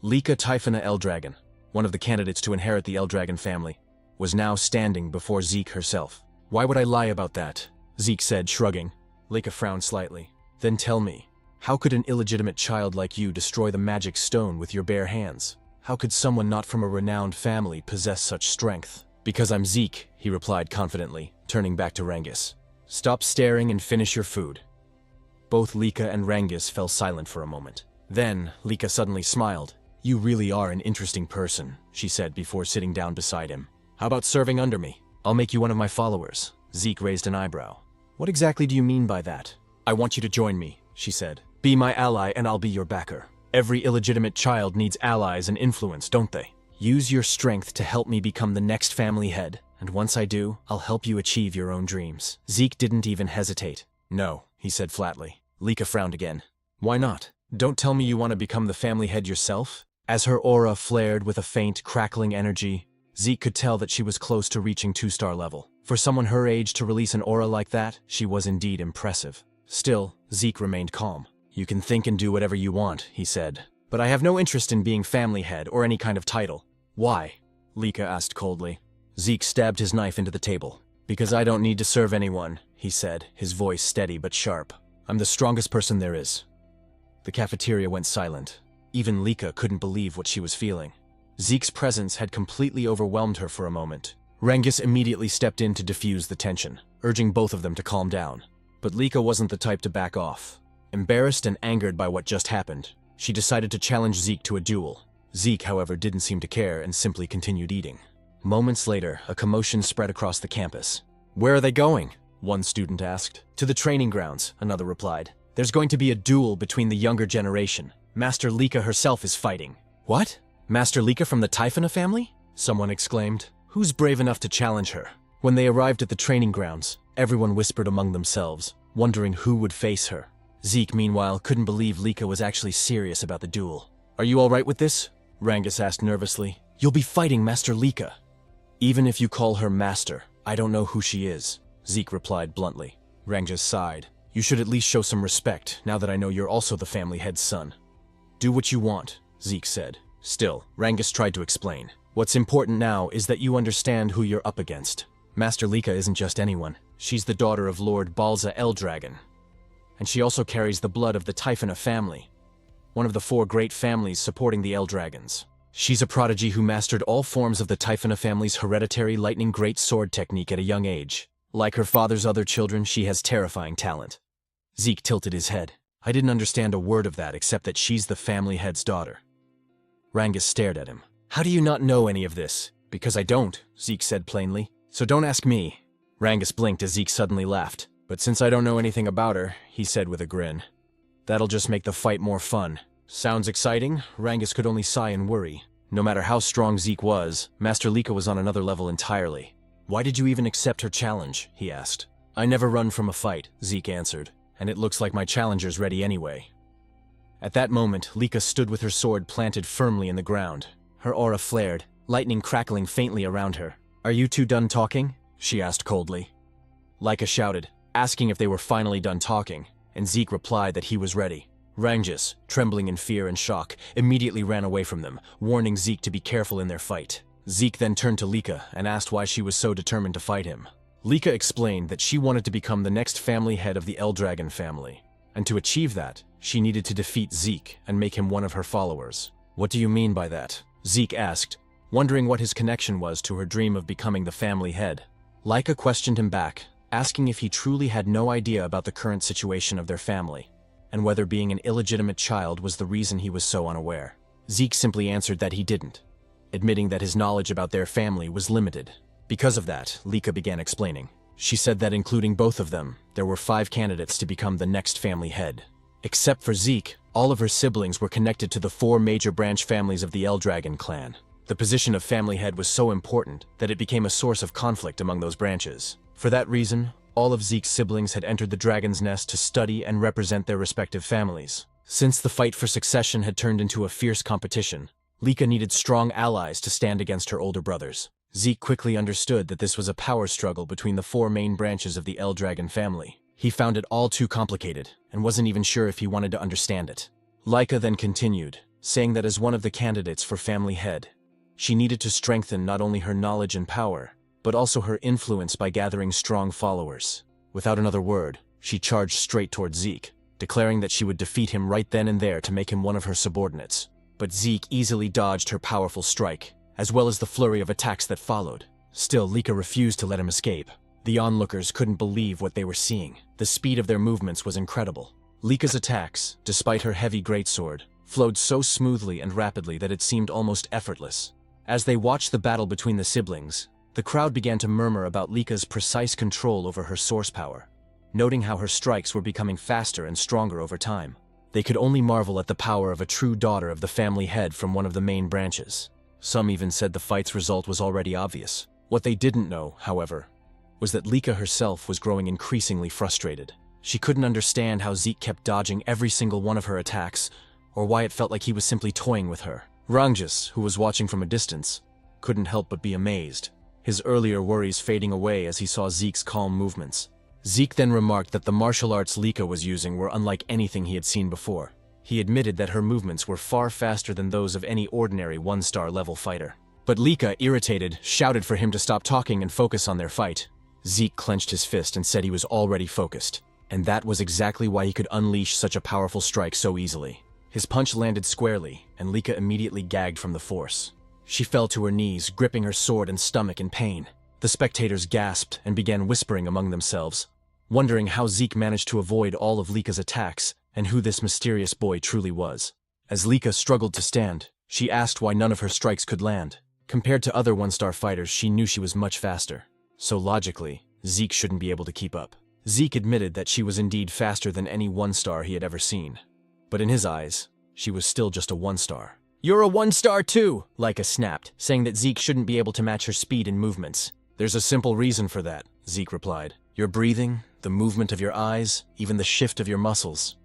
Leica Typhona Eldragon, one of the candidates to inherit the Eldragon family, was now standing before Zeke herself. "Why would I lie about that?" Zeke said, shrugging. Leica frowned slightly. "Then tell me, how could an illegitimate child like you destroy the magic stone with your bare hands? How could someone not from a renowned family possess such strength?" "Because I'm Zeke," he replied confidently, turning back to Rangus. "Stop staring and finish your food." Both Leica and Rangus fell silent for a moment. Then, Leica suddenly smiled. "You really are an interesting person," she said before sitting down beside him. "How about serving under me? I'll make you one of my followers." Zeke raised an eyebrow. "What exactly do you mean by that?" "I want you to join me," she said. "Be my ally and I'll be your backer. Every illegitimate child needs allies and influence, don't they? Use your strength to help me become the next family head, and once I do, I'll help you achieve your own dreams." Zeke didn't even hesitate. "No," he said flatly. Leica frowned again. "Why not? Don't tell me you want to become the family head yourself?" As her aura flared with a faint, crackling energy, Zeke could tell that she was close to reaching 2-star level. For someone her age to release an aura like that, she was indeed impressive. Still, Zeke remained calm. "You can think and do whatever you want," he said. "But I have no interest in being family head or any kind of title." "Why?" Leica asked coldly. Zeke stabbed his knife into the table. "Because I don't need to serve anyone," he said, his voice steady but sharp. "I'm the strongest person there is." The cafeteria went silent. Even Leica couldn't believe what she was feeling. Zeke's presence had completely overwhelmed her for a moment. Rangus immediately stepped in to diffuse the tension, urging both of them to calm down. But Leica wasn't the type to back off. Embarrassed and angered by what just happened, she decided to challenge Zeke to a duel. Zeke, however, didn't seem to care and simply continued eating. Moments later, a commotion spread across the campus. "Where are they going?" one student asked. "To the training grounds," another replied. "There's going to be a duel between the younger generation. Master Leica herself is fighting." "What? Master Leica from the Typhona family?" someone exclaimed. "Who's brave enough to challenge her?" When they arrived at the training grounds, everyone whispered among themselves, wondering who would face her. Zeke, meanwhile, couldn't believe Leica was actually serious about the duel. "Are you all right with this?" Rangus asked nervously. "You'll be fighting Master Leica." "Even if you call her master, I don't know who she is," Zeke replied bluntly. Rangus sighed. "You should at least show some respect, now that I know you're also the family head's son." "Do what you want," Zeke said. Still, Rangus tried to explain. "What's important now is that you understand who you're up against. Master Leica isn't just anyone. She's the daughter of Lord Balza Eldragon. And she also carries the blood of the Typhona family, one of the 4 great families supporting the Eldragons. She's a prodigy who mastered all forms of the Typhona family's hereditary lightning great sword technique at a young age. Like her father's other children, she has terrifying talent. Zeke tilted his head. I didn't understand a word of that except that she's the family head's daughter. Rangus stared at him. How do you not know any of this? Because I don't, Zeke said plainly. So don't ask me. Rangus blinked as Zeke suddenly laughed. But since I don't know anything about her, he said with a grin, that'll just make the fight more fun. Sounds exciting? Rangus could only sigh and worry. No matter how strong Zeke was, Master Leica was on another level entirely. Why did you even accept her challenge? He asked. I never run from a fight, Zeke answered, and it looks like my challenger's ready anyway. At that moment, Leica stood with her sword planted firmly in the ground. Her aura flared, lightning crackling faintly around her. Are you two done talking? She asked coldly. Leica shouted, asking if they were finally done talking, and Zeke replied that he was ready. Rangus, trembling in fear and shock, immediately ran away from them, warning Zeke to be careful in their fight. Zeke then turned to Leica and asked why she was so determined to fight him. Leica explained that she wanted to become the next family head of the Eldragon family, and to achieve that, she needed to defeat Zeke and make him one of her followers. What do you mean by that? Zeke asked, wondering what his connection was to her dream of becoming the family head. Leica questioned him back, asking if he truly had no idea about the current situation of their family, and whether being an illegitimate child was the reason he was so unaware. Zeke simply answered that he didn't, admitting that his knowledge about their family was limited. Because of that, Leica began explaining. She said that including both of them, there were 5 candidates to become the next family head. Except for Zeke, all of her siblings were connected to the 4 major branch families of the Eldragon clan. The position of family head was so important that it became a source of conflict among those branches. For that reason, all of Zeke's siblings had entered the Dragon's Nest to study and represent their respective families. Since the fight for succession had turned into a fierce competition, Leica needed strong allies to stand against her older brothers. Zeke quickly understood that this was a power struggle between the 4 main branches of the Eldragon family. He found it all too complicated, and wasn't even sure if he wanted to understand it. Leica then continued, saying that as one of the candidates for family head, she needed to strengthen not only her knowledge and power, but also her influence by gathering strong followers. Without another word, she charged straight toward Zeke, declaring that she would defeat him right then and there to make him one of her subordinates. But Zeke easily dodged her powerful strike, as well as the flurry of attacks that followed. Still, Leica refused to let him escape. The onlookers couldn't believe what they were seeing. The speed of their movements was incredible. Leica's attacks, despite her heavy greatsword, flowed so smoothly and rapidly that it seemed almost effortless. As they watched the battle between the siblings, the crowd began to murmur about Leica's precise control over her source power, noting how her strikes were becoming faster and stronger over time. They could only marvel at the power of a true daughter of the family head from one of the main branches. Some even said the fight's result was already obvious. What they didn't know, however, was that Leica herself was growing increasingly frustrated. She couldn't understand how Zeke kept dodging every single one of her attacks, or why it felt like he was simply toying with her. Rangus, who was watching from a distance, couldn't help but be amazed, his earlier worries fading away as he saw Zeke's calm movements. Zeke then remarked that the martial arts Leica was using were unlike anything he had seen before. He admitted that her movements were far faster than those of any ordinary 1-star level fighter. But Leica, irritated, shouted for him to stop talking and focus on their fight. Zeke clenched his fist and said he was already focused, and that was exactly why he could unleash such a powerful strike so easily. His punch landed squarely, and Leica immediately gagged from the force. She fell to her knees, gripping her sword and stomach in pain. The spectators gasped and began whispering among themselves, wondering how Zeke managed to avoid all of Leica's attacks and who this mysterious boy truly was. As Leica struggled to stand, she asked why none of her strikes could land. Compared to other 1-star fighters, she knew she was much faster. So logically, Zeke shouldn't be able to keep up. Zeke admitted that she was indeed faster than any 1-star he had ever seen. But in his eyes, she was still just a 1-star. You're a 1-star too, Leica snapped, saying that Zeke shouldn't be able to match her speed and movements. There's a simple reason for that, Zeke replied. Your breathing, the movement of your eyes, even the shift of your muscles.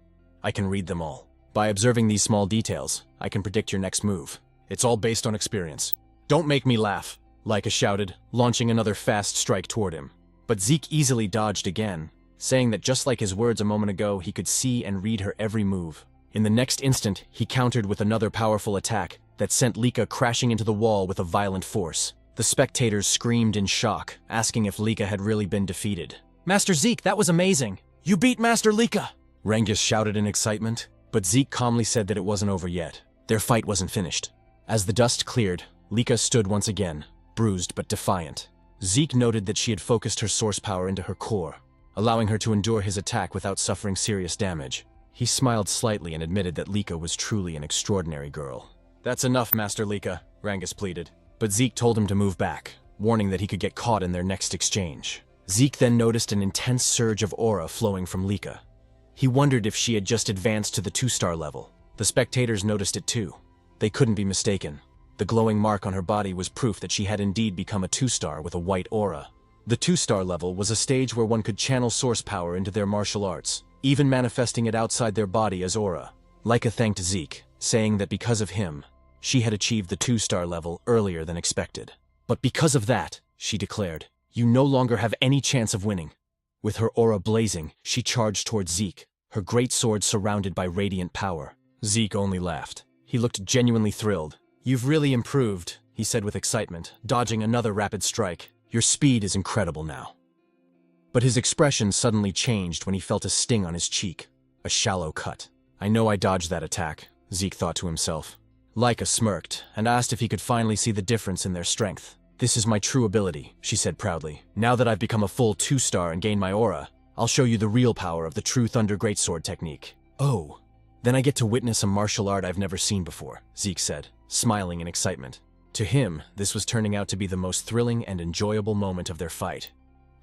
I can read them all. By observing these small details, I can predict your next move. It's all based on experience. Don't make me laugh, Leica shouted, launching another fast strike toward him. But Zeke easily dodged again, saying that just like his words a moment ago, he could see and read her every move. In the next instant, he countered with another powerful attack that sent Leica crashing into the wall with a violent force. The spectators screamed in shock, asking if Leica had really been defeated. "Master Zeke, that was amazing! You beat Master Leica!" Rengis shouted in excitement, but Zeke calmly said that it wasn't over yet. Their fight wasn't finished. As the dust cleared, Leica stood once again, bruised but defiant. Zeke noted that she had focused her source power into her core, allowing her to endure his attack without suffering serious damage. He smiled slightly and admitted that Leica was truly an extraordinary girl. "That's enough, Master Leica," Rengis pleaded. But Zeke told him to move back, warning that he could get caught in their next exchange. Zeke then noticed an intense surge of aura flowing from Leica. He wondered if she had just advanced to the 2-star level. The spectators noticed it too. They couldn't be mistaken. The glowing mark on her body was proof that she had indeed become a 2-star with a white aura. The 2-star level was a stage where one could channel source power into their martial arts, even manifesting it outside their body as aura. Leica thanked Zeke, saying that because of him, she had achieved the 2-star level earlier than expected. "But because of that," she declared, "you no longer have any chance of winning." With her aura blazing, she charged towards Zeke, her great sword surrounded by radiant power. Zeke only laughed. He looked genuinely thrilled. "You've really improved," he said with excitement, dodging another rapid strike. "Your speed is incredible now." But his expression suddenly changed when he felt a sting on his cheek. A shallow cut. "I know I dodged that attack," Zeke thought to himself. Leica smirked and asked if he could finally see the difference in their strength. "This is my true ability," she said proudly. "Now that I've become a full 2-star and gained my aura, I'll show you the real power of the true Thunder Greatsword technique." "Oh, then I get to witness a martial art I've never seen before," Zeke said, smiling in excitement. To him, this was turning out to be the most thrilling and enjoyable moment of their fight.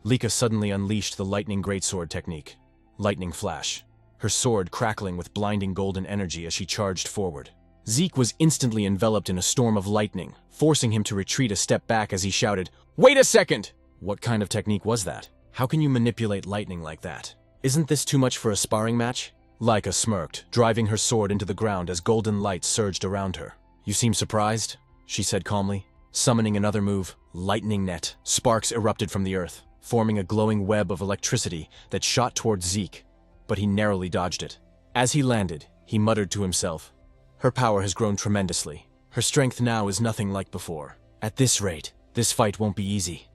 Leica suddenly unleashed the Lightning Greatsword technique. Lightning flash, her sword crackling with blinding golden energy as she charged forward. Zeke was instantly enveloped in a storm of lightning, forcing him to retreat a step back as he shouted, "Wait a second!" What kind of technique was that? How can you manipulate lightning like that? Isn't this too much for a sparring match? Leica smirked, driving her sword into the ground as golden light surged around her. "You seem surprised?" she said calmly. Summoning another move, Lightning Net, sparks erupted from the earth, forming a glowing web of electricity that shot towards Zeke, but he narrowly dodged it. As he landed, he muttered to himself, "Her power has grown tremendously. Her strength now is nothing like before. At this rate, this fight won't be easy."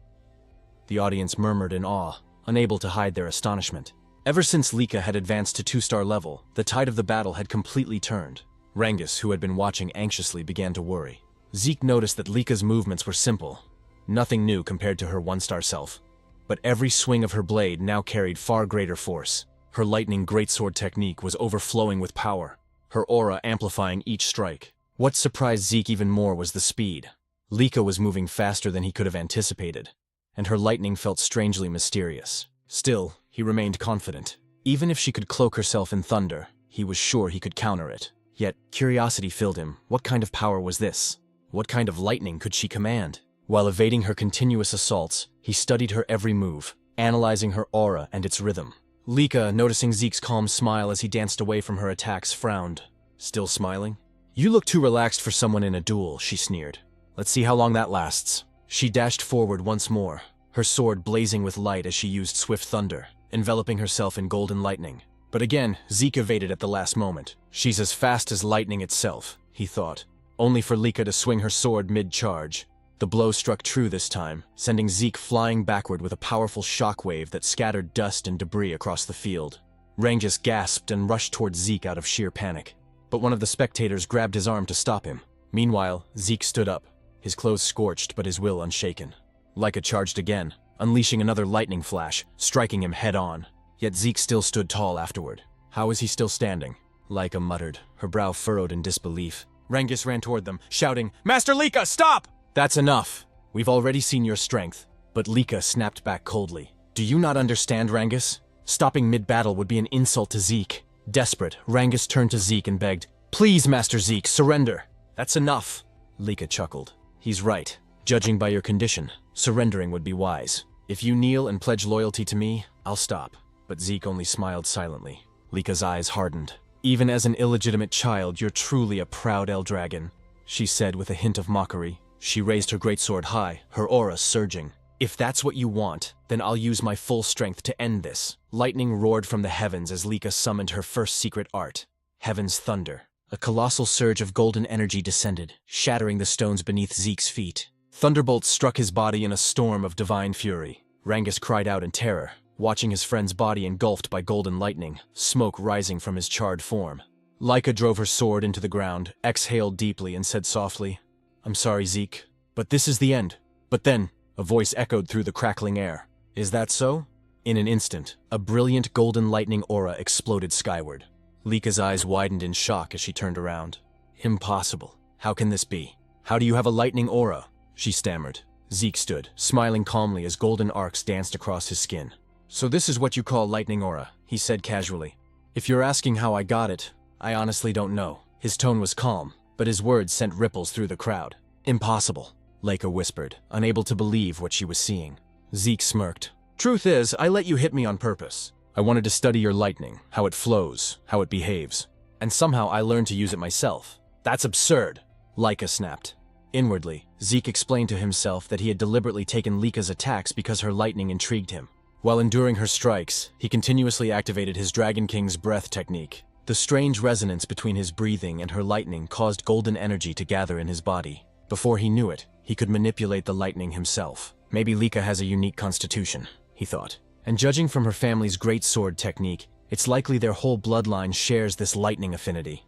The audience murmured in awe, unable to hide their astonishment. Ever since Leica had advanced to 2-star level, the tide of the battle had completely turned. Rengis, who had been watching anxiously, began to worry. Zeke noticed that Leica's movements were simple, nothing new compared to her 1-star self. But every swing of her blade now carried far greater force. Her lightning greatsword technique was overflowing with power, her aura amplifying each strike. What surprised Zeke even more was the speed. Leica was moving faster than he could have anticipated, and her lightning felt strangely mysterious. Still, he remained confident. Even if she could cloak herself in thunder, he was sure he could counter it. Yet, curiosity filled him. What kind of power was this? What kind of lightning could she command? While evading her continuous assaults, he studied her every move, analyzing her aura and its rhythm. Leica, noticing Zeke's calm smile as he danced away from her attacks, frowned. "Still smiling? You look too relaxed for someone in a duel," she sneered. "Let's see how long that lasts." She dashed forward once more, her sword blazing with light as she used swift thunder, enveloping herself in golden lightning. But again, Zeke evaded at the last moment. "She's as fast as lightning itself," he thought, only for Leica to swing her sword mid-charge. The blow struck true this time, sending Zeke flying backward with a powerful shockwave that scattered dust and debris across the field. Rengis gasped and rushed towards Zeke out of sheer panic, but one of the spectators grabbed his arm to stop him. Meanwhile, Zeke stood up, his clothes scorched but his will unshaken. Leica charged again, unleashing another lightning flash, striking him head-on. Yet Zeke still stood tall afterward. How is he still standing? Leica muttered, her brow furrowed in disbelief. Rengis ran toward them, shouting, "Master Leica, stop!" "That's enough. We've already seen your strength." But Leica snapped back coldly. "Do you not understand, Rengis? Stopping mid-battle would be an insult to Zeke." Desperate, Rengis turned to Zeke and begged, "Please, Master Zeke, surrender." "That's enough." Leica chuckled. "He's right. Judging by your condition, surrendering would be wise. If you kneel and pledge loyalty to me, I'll stop." But Zeke only smiled silently. Leica's eyes hardened. "Even as an illegitimate child, you're truly a proud Eldragon," she said with a hint of mockery. She raised her greatsword high, her aura surging. "If that's what you want, then I'll use my full strength to end this." Lightning roared from the heavens as Leica summoned her first secret art, Heaven's Thunder. A colossal surge of golden energy descended, shattering the stones beneath Zeke's feet. Thunderbolts struck his body in a storm of divine fury. Rangus cried out in terror, watching his friend's body engulfed by golden lightning, smoke rising from his charred form. Leica drove her sword into the ground, exhaled deeply, and said softly, "I'm sorry, Zeke, but this is the end." But then, a voice echoed through the crackling air. "Is that so?" In an instant, a brilliant golden lightning aura exploded skyward. Leica's eyes widened in shock as she turned around. "Impossible. How can this be? How do you have a lightning aura?" she stammered. Zeke stood, smiling calmly as golden arcs danced across his skin. "So this is what you call lightning aura," he said casually. "If you're asking how I got it, I honestly don't know." His tone was calm, but his words sent ripples through the crowd. "Impossible," Leica whispered, unable to believe what she was seeing. Zeke smirked. "Truth is, I let you hit me on purpose. I wanted to study your lightning, how it flows, how it behaves. And somehow I learned to use it myself." "That's absurd," Leica snapped. Inwardly, Zeke explained to himself that he had deliberately taken Leica's attacks because her lightning intrigued him. While enduring her strikes, he continuously activated his Dragon King's breath technique. The strange resonance between his breathing and her lightning caused golden energy to gather in his body. Before he knew it, he could manipulate the lightning himself. Maybe Leica has a unique constitution, he thought. And judging from her family's great sword technique, it's likely their whole bloodline shares this lightning affinity.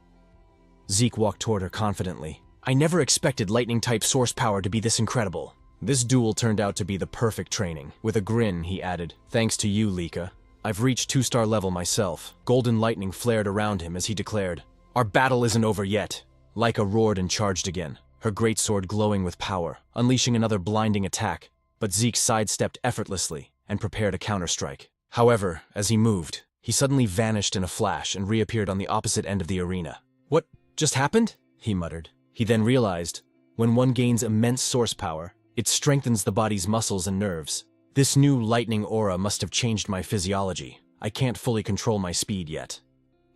Zeke walked toward her confidently. "I never expected lightning-type source power to be this incredible." This duel turned out to be the perfect training. With a grin, he added, "Thanks to you, Leica. I've reached 2-star level myself." Golden lightning flared around him as he declared, "Our battle isn't over yet." Leica roared and charged again, her greatsword glowing with power, unleashing another blinding attack. But Zeke sidestepped effortlessly and prepared a counterstrike. However, as he moved, he suddenly vanished in a flash and reappeared on the opposite end of the arena. "What just happened?" he muttered. He then realized, when one gains immense source power, it strengthens the body's muscles and nerves. This new lightning aura must have changed my physiology. I can't fully control my speed yet.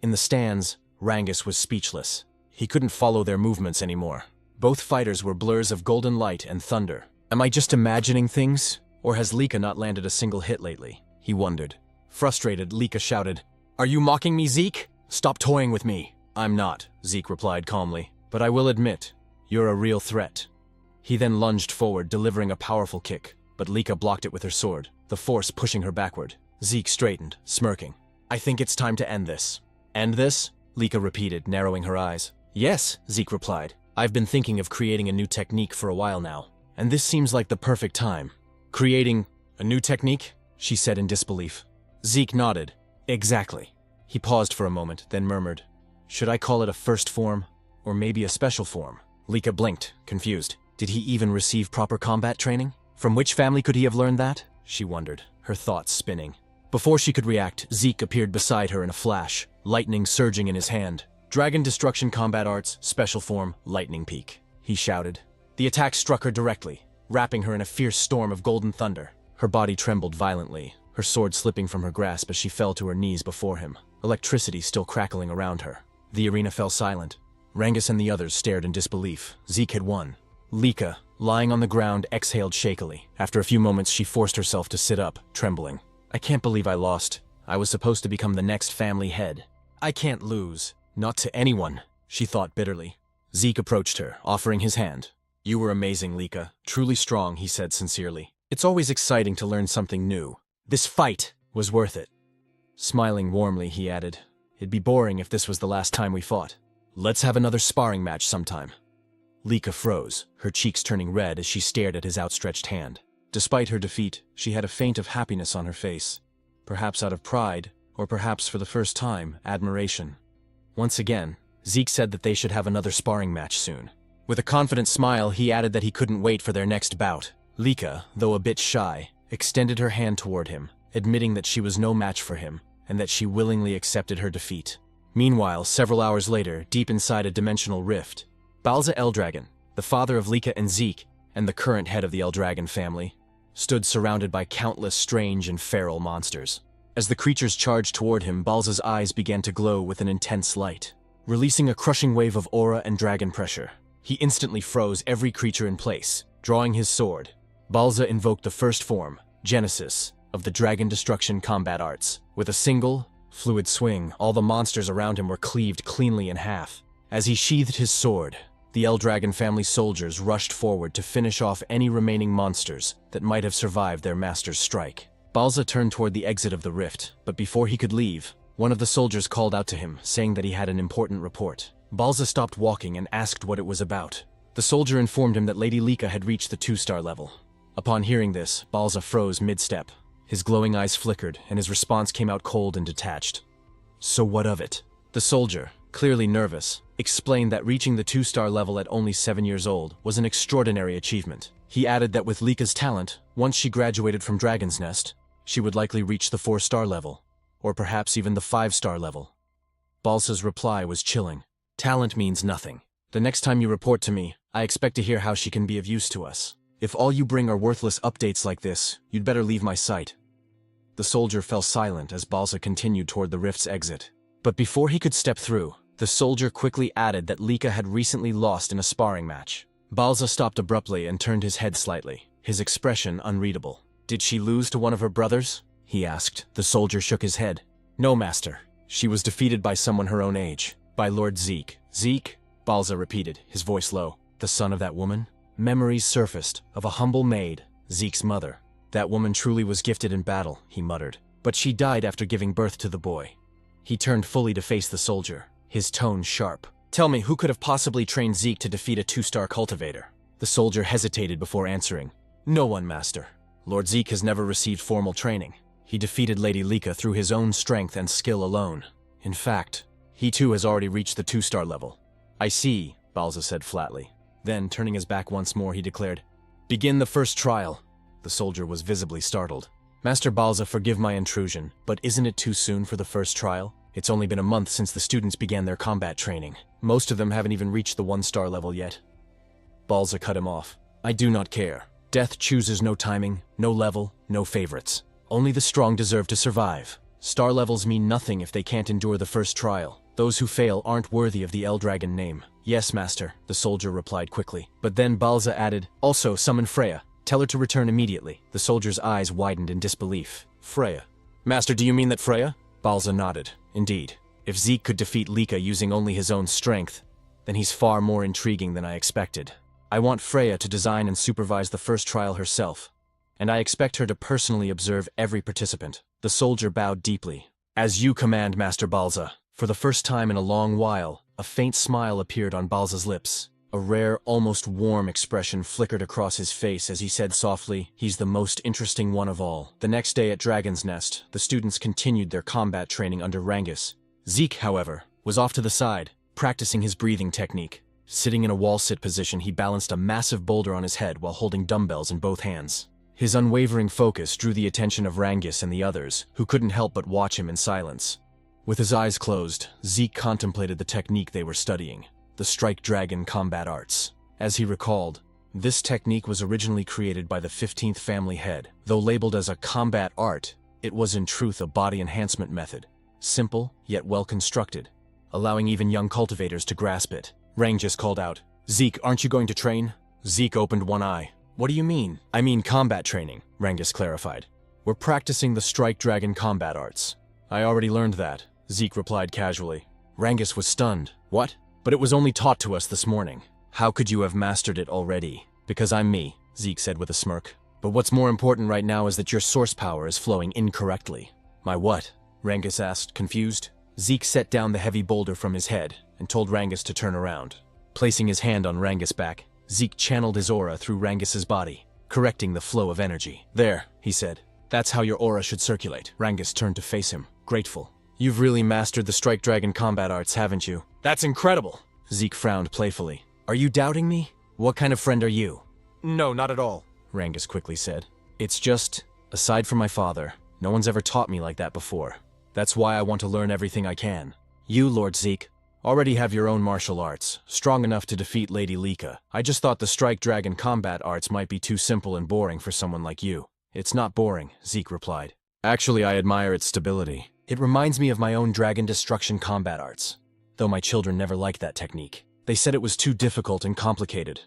In the stands, Rangus was speechless. He couldn't follow their movements anymore. Both fighters were blurs of golden light and thunder. Am I just imagining things? Or has Leica not landed a single hit lately? He wondered. Frustrated, Leica shouted, "Are you mocking me, Zeke? Stop toying with me." "I'm not," Zeke replied calmly. "But I will admit, you're a real threat." He then lunged forward, delivering a powerful kick, but Leica blocked it with her sword, the force pushing her backward. Zeke straightened, smirking. "I think it's time to end this." "End this?" Leica repeated, narrowing her eyes. "Yes," Zeke replied. "I've been thinking of creating a new technique for a while now, and this seems like the perfect time." "Creating a new technique?" she said in disbelief. Zeke nodded. "Exactly." He paused for a moment, then murmured, "Should I call it a first form? Or maybe a special form?" Leica blinked, confused. Did he even receive proper combat training? From which family could he have learned that? She wondered, her thoughts spinning. Before she could react, Zeke appeared beside her in a flash, lightning surging in his hand. "Dragon Destruction Combat Arts, Special Form, Lightning Peak," he shouted. The attack struck her directly, wrapping her in a fierce storm of golden thunder. Her body trembled violently, her sword slipping from her grasp as she fell to her knees before him, electricity still crackling around her. The arena fell silent. Rangus and the others stared in disbelief. Zeke had won. Leica, lying on the ground, exhaled shakily. After a few moments, she forced herself to sit up, trembling. "I can't believe I lost. I was supposed to become the next family head. I can't lose. Not to anyone," she thought bitterly. Zeke approached her, offering his hand. "You were amazing, Leica. Truly strong," he said sincerely. "It's always exciting to learn something new. This fight was worth it." Smiling warmly, he added, "It'd be boring if this was the last time we fought. Let's have another sparring match sometime." Leica froze, her cheeks turning red as she stared at his outstretched hand. Despite her defeat, she had a feint of happiness on her face. Perhaps out of pride, or perhaps for the first time, admiration. Once again, Zeke said that they should have another sparring match soon. With a confident smile, he added that he couldn't wait for their next bout. Leica, though a bit shy, extended her hand toward him, admitting that she was no match for him, and that she willingly accepted her defeat. Meanwhile, several hours later, deep inside a dimensional rift, Balza Eldragon, the father of Leica and Zeke, and the current head of the Eldragon family, stood surrounded by countless strange and feral monsters. As the creatures charged toward him, Balza's eyes began to glow with an intense light, releasing a crushing wave of aura and dragon pressure. He instantly froze every creature in place. Drawing his sword, Balza invoked the first form, Genesis, of the Dragon Destruction Combat Arts. With a single, fluid swing, all the monsters around him were cleaved cleanly in half. As he sheathed his sword, the Eldragon family soldiers rushed forward to finish off any remaining monsters that might have survived their master's strike. Balza turned toward the exit of the rift, but before he could leave, one of the soldiers called out to him, saying that he had an important report. Balza stopped walking and asked what it was about. The soldier informed him that Lady Leica had reached the 2-star level. Upon hearing this, Balza froze mid-step. His glowing eyes flickered, and his response came out cold and detached. So what of it? The soldier, clearly nervous, explained that reaching the 2-star level at only 7 years old was an extraordinary achievement. He added that with Leica's talent, once she graduated from Dragon's Nest, she would likely reach the 4-star level, or perhaps even the 5-star level. Balza's reply was chilling. Talent means nothing. The next time you report to me, I expect to hear how she can be of use to us. If all you bring are worthless updates like this, you'd better leave my sight. The soldier fell silent as Balza continued toward the rift's exit. But before he could step through, the soldier quickly added that Leica had recently lost in a sparring match. Balza stopped abruptly and turned his head slightly, his expression unreadable. Did she lose to one of her brothers? He asked. The soldier shook his head. No, master. She was defeated by someone her own age. By Lord Zeke. Zeke? Balza repeated, his voice low. The son of that woman? Memories surfaced of a humble maid, Zeke's mother. That woman truly was gifted in battle, he muttered. But she died after giving birth to the boy. He turned fully to face the soldier, his tone sharp. Tell me, who could have possibly trained Zeke to defeat a 2-star cultivator? The soldier hesitated before answering. No one, master. Lord Zeke has never received formal training. He defeated Lady Leica through his own strength and skill alone. In fact, he too has already reached the 2-star level. I see, Balza said flatly. Then, turning his back once more, he declared, Begin the first trial. The soldier was visibly startled. Master Balza, forgive my intrusion, but isn't it too soon for the first trial? It's only been a month since the students began their combat training. Most of them haven't even reached the 1-star level yet. Balza cut him off. I do not care. Death chooses no timing, no level, no favorites. Only the strong deserve to survive. Star levels mean nothing if they can't endure the first trial. Those who fail aren't worthy of the Eldragon name. Yes, master, the soldier replied quickly. But then Balza added, Also, summon Freya. Tell her to return immediately. The soldier's eyes widened in disbelief. Freya. Master, do you mean that Freya? Balza nodded. Indeed. If Zeke could defeat Leica using only his own strength, then he's far more intriguing than I expected. I want Freya to design and supervise the first trial herself, and I expect her to personally observe every participant. The soldier bowed deeply. As you command, Master Balza. For the first time in a long while, a faint smile appeared on Balza's lips. A rare, almost warm expression flickered across his face as he said softly, He's the most interesting one of all. The next day at Dragon's Nest, the students continued their combat training under Rangus. Zeke, however, was off to the side, practicing his breathing technique. Sitting in a wall-sit position, he balanced a massive boulder on his head while holding dumbbells in both hands. His unwavering focus drew the attention of Rangus and the others, who couldn't help but watch him in silence. With his eyes closed, Zeke contemplated the technique they were studying, the Strike Dragon combat arts. As he recalled, this technique was originally created by the 15th family head. Though labeled as a combat art, it was in truth a body enhancement method, simple yet well constructed, allowing even young cultivators to grasp it. Rangus called out, Zeke, aren't you going to train? Zeke opened one eye. What do you mean? I mean combat training, Rangus clarified. We're practicing the Strike Dragon combat arts. I already learned that, Zeke replied casually. Rangus was stunned. What? But it was only taught to us this morning. How could you have mastered it already? Because I'm me, Zeke said with a smirk. But what's more important right now is that your source power is flowing incorrectly. My what? Rangus asked, confused. Zeke set down the heavy boulder from his head and told Rangus to turn around. Placing his hand on Rangus' back, Zeke channeled his aura through Rangus's body, correcting the flow of energy. There, he said. That's how your aura should circulate. Rangus turned to face him, grateful. You've really mastered the Strike Dragon combat arts, haven't you? That's incredible! Zeke frowned playfully. Are you doubting me? What kind of friend are you? No, not at all, Rangus quickly said. It's just, aside from my father, no one's ever taught me like that before. That's why I want to learn everything I can. You, Lord Zeke, already have your own martial arts, strong enough to defeat Lady Leica. I just thought the Strike Dragon combat arts might be too simple and boring for someone like you. It's not boring, Zeke replied. Actually, I admire its stability. It reminds me of my own dragon destruction combat arts, though my children never liked that technique. They said it was too difficult and complicated.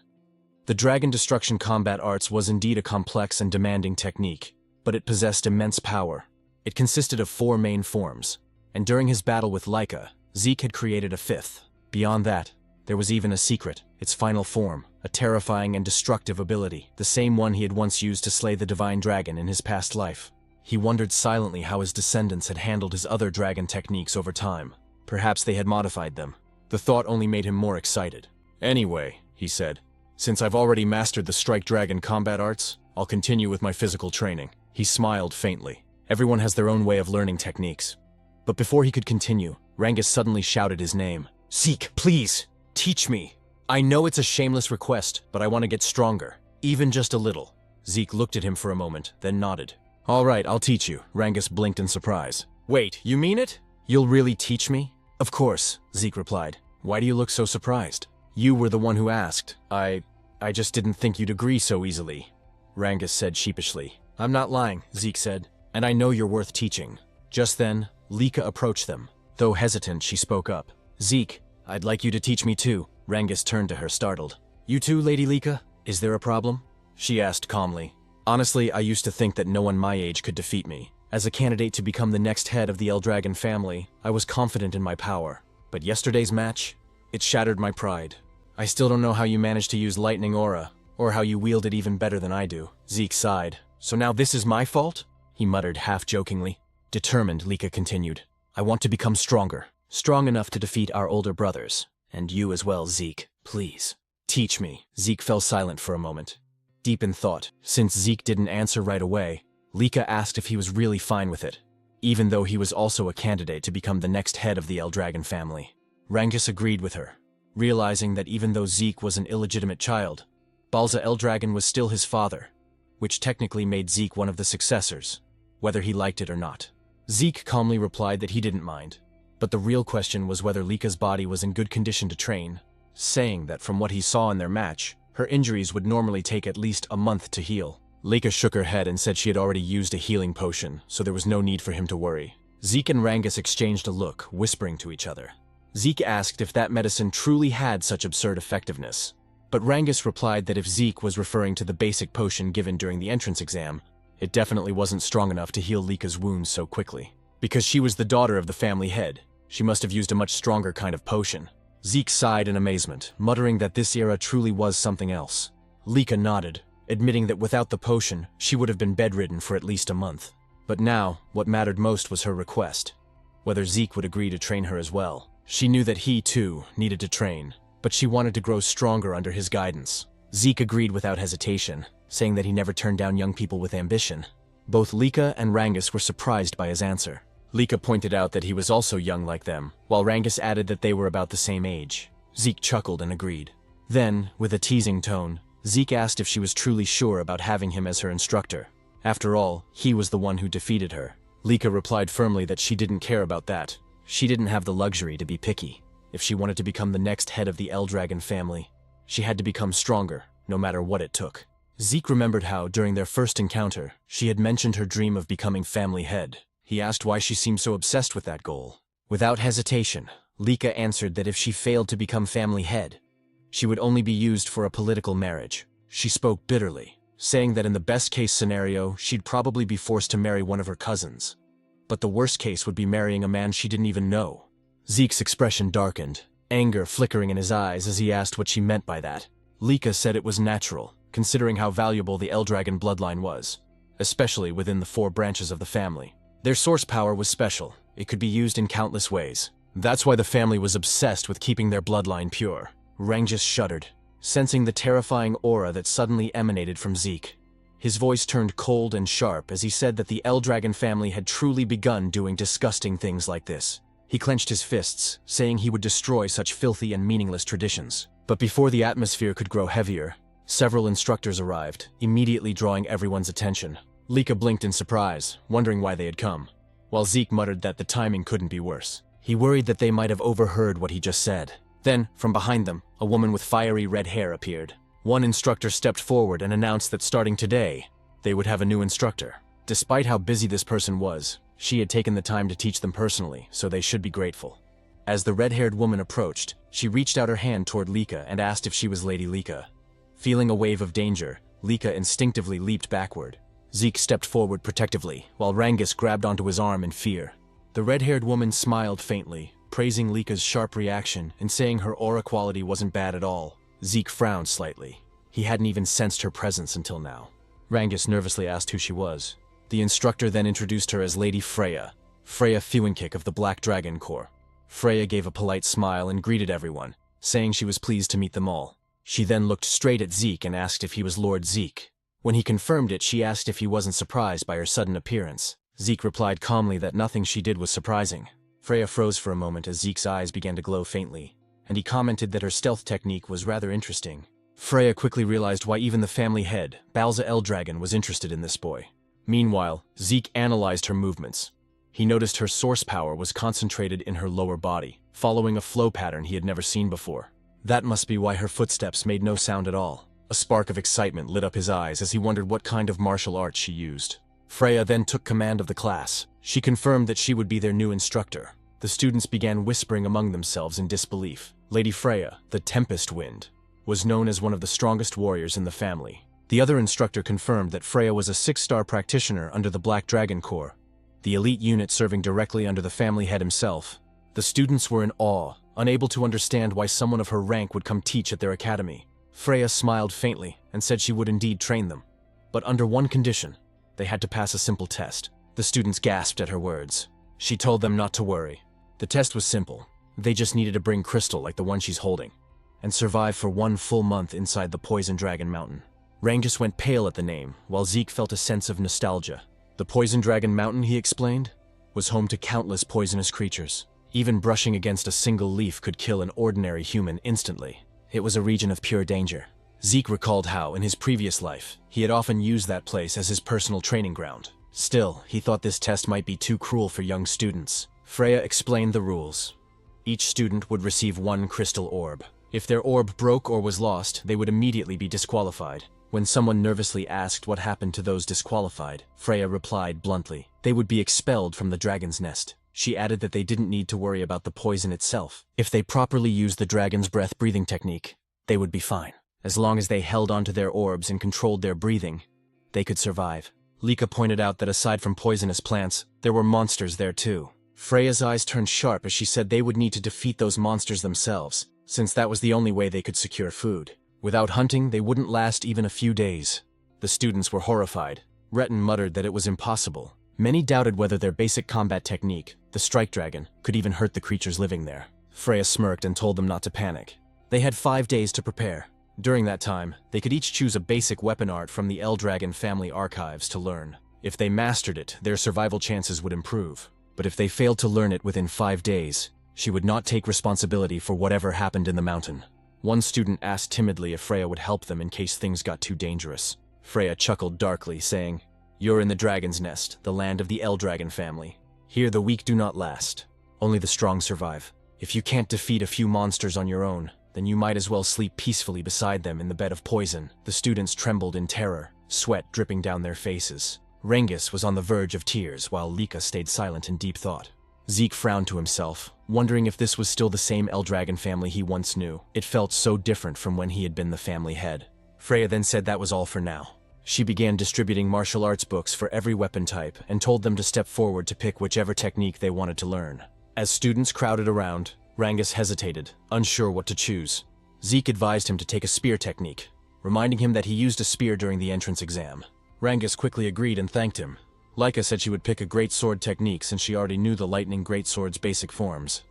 The dragon destruction combat arts was indeed a complex and demanding technique, but it possessed immense power. It consisted of 4 main forms, and during his battle with Leica, Zeke had created a 5th. Beyond that, there was even a secret, its final form, a terrifying and destructive ability, the same one he had once used to slay the divine dragon in his past life. He wondered silently how his descendants had handled his other dragon techniques over time. Perhaps they had modified them. The thought only made him more excited. "Anyway," he said, "since I've already mastered the strike dragon combat arts, I'll continue with my physical training." He smiled faintly. Everyone has their own way of learning techniques. But before he could continue, Rangus suddenly shouted his name. "Zeke, please, teach me. I know it's a shameless request, but I want to get stronger, even just a little." Zeke looked at him for a moment, then nodded. "All right, I'll teach you." Rangus blinked in surprise. "Wait, you mean it? You'll really teach me?" "Of course," Zeke replied. "Why do you look so surprised? You were the one who asked. I just didn't think you'd agree so easily," Rangus said sheepishly. "I'm not lying," Zeke said, "and I know you're worth teaching." Just then, Leica approached them. Though hesitant, she spoke up. "Zeke, I'd like you to teach me too." Rangus turned to her, startled. "You too, Lady Leica? Is there a problem?" she asked calmly. "Honestly, I used to think that no one my age could defeat me. As a candidate to become the next head of the Eldragon family, I was confident in my power. But yesterday's match? It shattered my pride. I still don't know how you managed to use Lightning Aura, or how you wield it even better than I do." Zeke sighed. "So now this is my fault?" he muttered half-jokingly. Determined, Leica continued. "I want to become stronger. Strong enough to defeat our older brothers. And you as well, Zeke. Please. Teach me." Zeke fell silent for a moment, deep in thought. Since Zeke didn't answer right away, Leica asked if he was really fine with it, even though he was also a candidate to become the next head of the Eldragon family. Rangus agreed with her, realizing that even though Zeke was an illegitimate child, Balza Eldragon was still his father, which technically made Zeke one of the successors, whether he liked it or not. Zeke calmly replied that he didn't mind, but the real question was whether Leica's body was in good condition to train, saying that from what he saw in their match, her injuries would normally take at least a month to heal. Leica shook her head and said she had already used a healing potion, so there was no need for him to worry. Zeke and Rangus exchanged a look, whispering to each other. Zeke asked if that medicine truly had such absurd effectiveness, but Rangus replied that if Zeke was referring to the basic potion given during the entrance exam, it definitely wasn't strong enough to heal Leica's wounds so quickly. Because she was the daughter of the family head, she must have used a much stronger kind of potion. Zeke sighed in amazement, muttering that this era truly was something else. Leica nodded, admitting that without the potion, she would have been bedridden for at least a month. But now, what mattered most was her request, whether Zeke would agree to train her as well. She knew that he, too, needed to train, but she wanted to grow stronger under his guidance. Zeke agreed without hesitation, saying that he never turned down young people with ambition. Both Leica and Rangus were surprised by his answer. Leica pointed out that he was also young like them, while Rangus added that they were about the same age. Zeke chuckled and agreed. Then, with a teasing tone, Zeke asked if she was truly sure about having him as her instructor. After all, he was the one who defeated her. Leica replied firmly that she didn't care about that. She didn't have the luxury to be picky. If she wanted to become the next head of the Eldragon family, she had to become stronger, no matter what it took. Zeke remembered how, during their first encounter, she had mentioned her dream of becoming family head. He asked why she seemed so obsessed with that goal. Without hesitation, Leica answered that if she failed to become family head, she would only be used for a political marriage. She spoke bitterly, saying that in the best-case scenario, she'd probably be forced to marry one of her cousins. But the worst case would be marrying a man she didn't even know. Zeke's expression darkened, anger flickering in his eyes as he asked what she meant by that. Leica said it was natural, considering how valuable the Eldragon bloodline was, especially within the 4 branches of the family. Their source power was special. It could be used in countless ways. That's why the family was obsessed with keeping their bloodline pure. Rangus shuddered, sensing the terrifying aura that suddenly emanated from Zeke. His voice turned cold and sharp as he said that the Eldragon family had truly begun doing disgusting things like this. He clenched his fists, saying he would destroy such filthy and meaningless traditions. But before the atmosphere could grow heavier, several instructors arrived, immediately drawing everyone's attention. Leica blinked in surprise, wondering why they had come, while Zeke muttered that the timing couldn't be worse. He worried that they might have overheard what he just said. Then, from behind them, a woman with fiery red hair appeared. One instructor stepped forward and announced that starting today, they would have a new instructor. Despite how busy this person was, she had taken the time to teach them personally, so they should be grateful. As the red-haired woman approached, she reached out her hand toward Leica and asked if she was Lady Leica. Feeling a wave of danger, Leica instinctively leaped backward. Zeke stepped forward protectively, while Rangus grabbed onto his arm in fear. The red-haired woman smiled faintly, praising Leica's sharp reaction and saying her aura quality wasn't bad at all. Zeke frowned slightly. He hadn't even sensed her presence until now. Rangus nervously asked who she was. The instructor then introduced her as Lady Freya Fuenkick of the Black Dragon Corps. Freya gave a polite smile and greeted everyone, saying she was pleased to meet them all. She then looked straight at Zeke and asked if he was Lord Zeke. When he confirmed it, she asked if he wasn't surprised by her sudden appearance. Zeke replied calmly that nothing she did was surprising. Freya froze for a moment as Zeke's eyes began to glow faintly, and he commented that her stealth technique was rather interesting. Freya quickly realized why even the family head, Balza Eldragon, was interested in this boy. Meanwhile, Zeke analyzed her movements. He noticed her source power was concentrated in her lower body, following a flow pattern he had never seen before. That must be why her footsteps made no sound at all. A spark of excitement lit up his eyes as he wondered what kind of martial arts she used. Freya then took command of the class. She confirmed that she would be their new instructor. The students began whispering among themselves in disbelief. Lady Freya, the Tempest Wind, was known as one of the strongest warriors in the family. The other instructor confirmed that Freya was a 6-star practitioner under the Black Dragon Corps, the elite unit serving directly under the family head himself. The students were in awe, unable to understand why someone of her rank would come teach at their academy. Freya smiled faintly and said she would indeed train them, but under one condition. They had to pass a simple test. The students gasped at her words. She told them not to worry. The test was simple. They just needed to bring crystal like the one she's holding, and survive for 1 full month inside the Poison Dragon Mountain. Rangus went pale at the name, while Zeke felt a sense of nostalgia. The Poison Dragon Mountain, he explained, was home to countless poisonous creatures. Even brushing against a single leaf could kill an ordinary human instantly. It was a region of pure danger. Zeke recalled how, in his previous life, he had often used that place as his personal training ground. Still, he thought this test might be too cruel for young students. Freya explained the rules. Each student would receive 1 crystal orb. If their orb broke or was lost, they would immediately be disqualified. When someone nervously asked what happened to those disqualified, Freya replied bluntly, they would be expelled from the dragon's nest. She added that they didn't need to worry about the poison itself. If they properly used the dragon's breath breathing technique, they would be fine. As long as they held onto their orbs and controlled their breathing, they could survive. Leica pointed out that aside from poisonous plants, there were monsters there too. Freya's eyes turned sharp as she said they would need to defeat those monsters themselves, since that was the only way they could secure food. Without hunting, they wouldn't last even a few days. The students were horrified. Retin muttered that it was impossible. Many doubted whether their basic combat technique, the strike dragon, could even hurt the creatures living there. Freya smirked and told them not to panic. They had 5 days to prepare. During that time, they could each choose a basic weapon art from the Eldragon family archives to learn. If they mastered it, their survival chances would improve. But if they failed to learn it within 5 days, she would not take responsibility for whatever happened in the mountain. One student asked timidly if Freya would help them in case things got too dangerous. Freya chuckled darkly, saying, "You're in the Dragon's Nest, the land of the Eldragon family. Here the weak do not last. Only the strong survive. If you can't defeat a few monsters on your own, then you might as well sleep peacefully beside them in the bed of poison." The students trembled in terror, sweat dripping down their faces. Rangus was on the verge of tears while Leica stayed silent in deep thought. Zeke frowned to himself, wondering if this was still the same Eldragon family he once knew. It felt so different from when he had been the family head. Freya then said that was all for now. She began distributing martial arts books for every weapon type and told them to step forward to pick whichever technique they wanted to learn. As students crowded around, Rangus hesitated, unsure what to choose. Zeke advised him to take a spear technique, reminding him that he used a spear during the entrance exam. Rangus quickly agreed and thanked him. Leica said she would pick a greatsword technique since she already knew the lightning greatsword's basic forms.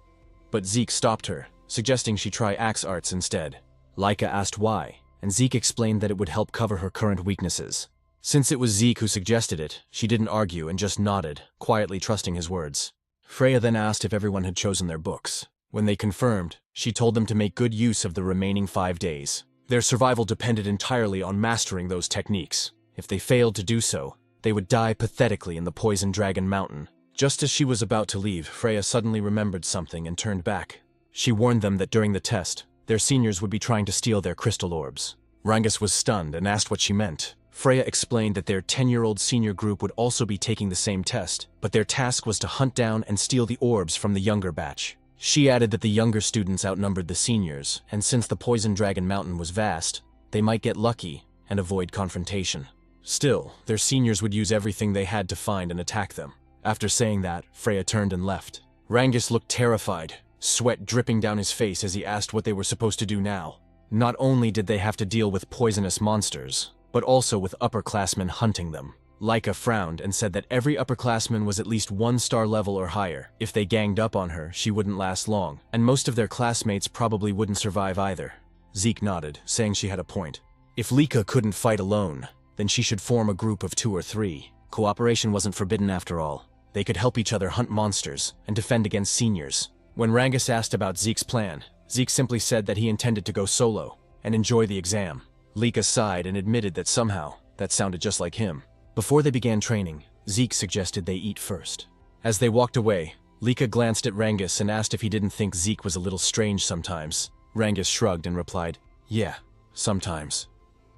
But Zeke stopped her, suggesting she try axe arts instead. Leica asked why, and Zeke explained that it would help cover her current weaknesses. Since it was Zeke who suggested it, she didn't argue and just nodded, quietly trusting his words. Freya then asked if everyone had chosen their books. When they confirmed, she told them to make good use of the remaining 5 days. Their survival depended entirely on mastering those techniques. If they failed to do so, they would die pathetically in the Poison Dragon Mountain. Just as she was about to leave, Freya suddenly remembered something and turned back. She warned them that during the test, their seniors would be trying to steal their crystal orbs. Rangus was stunned and asked what she meant. Freya explained that their 10-year-old senior group would also be taking the same test, but their task was to hunt down and steal the orbs from the younger batch. She added that the younger students outnumbered the seniors, and since the Poison Dragon Mountain was vast, they might get lucky and avoid confrontation. Still, their seniors would use everything they had to find and attack them. After saying that, Freya turned and left. Rangus looked terrified, sweat dripping down his face as he asked what they were supposed to do now. Not only did they have to deal with poisonous monsters, but also with upperclassmen hunting them. Leica frowned and said that every upperclassman was at least 1-star level or higher. If they ganged up on her, she wouldn't last long, and most of their classmates probably wouldn't survive either. Zeke nodded, saying she had a point. If Leica couldn't fight alone, then she should form a group of 2 or 3. Cooperation wasn't forbidden after all. They could help each other hunt monsters and defend against seniors. When Rangus asked about Zeke's plan, Zeke simply said that he intended to go solo and enjoy the exam. Leica sighed and admitted that somehow that sounded just like him. Before they began training, Zeke suggested they eat first. As they walked away, Leica glanced at Rangus and asked if he didn't think Zeke was a little strange sometimes. Rangus shrugged and replied, "Yeah, sometimes."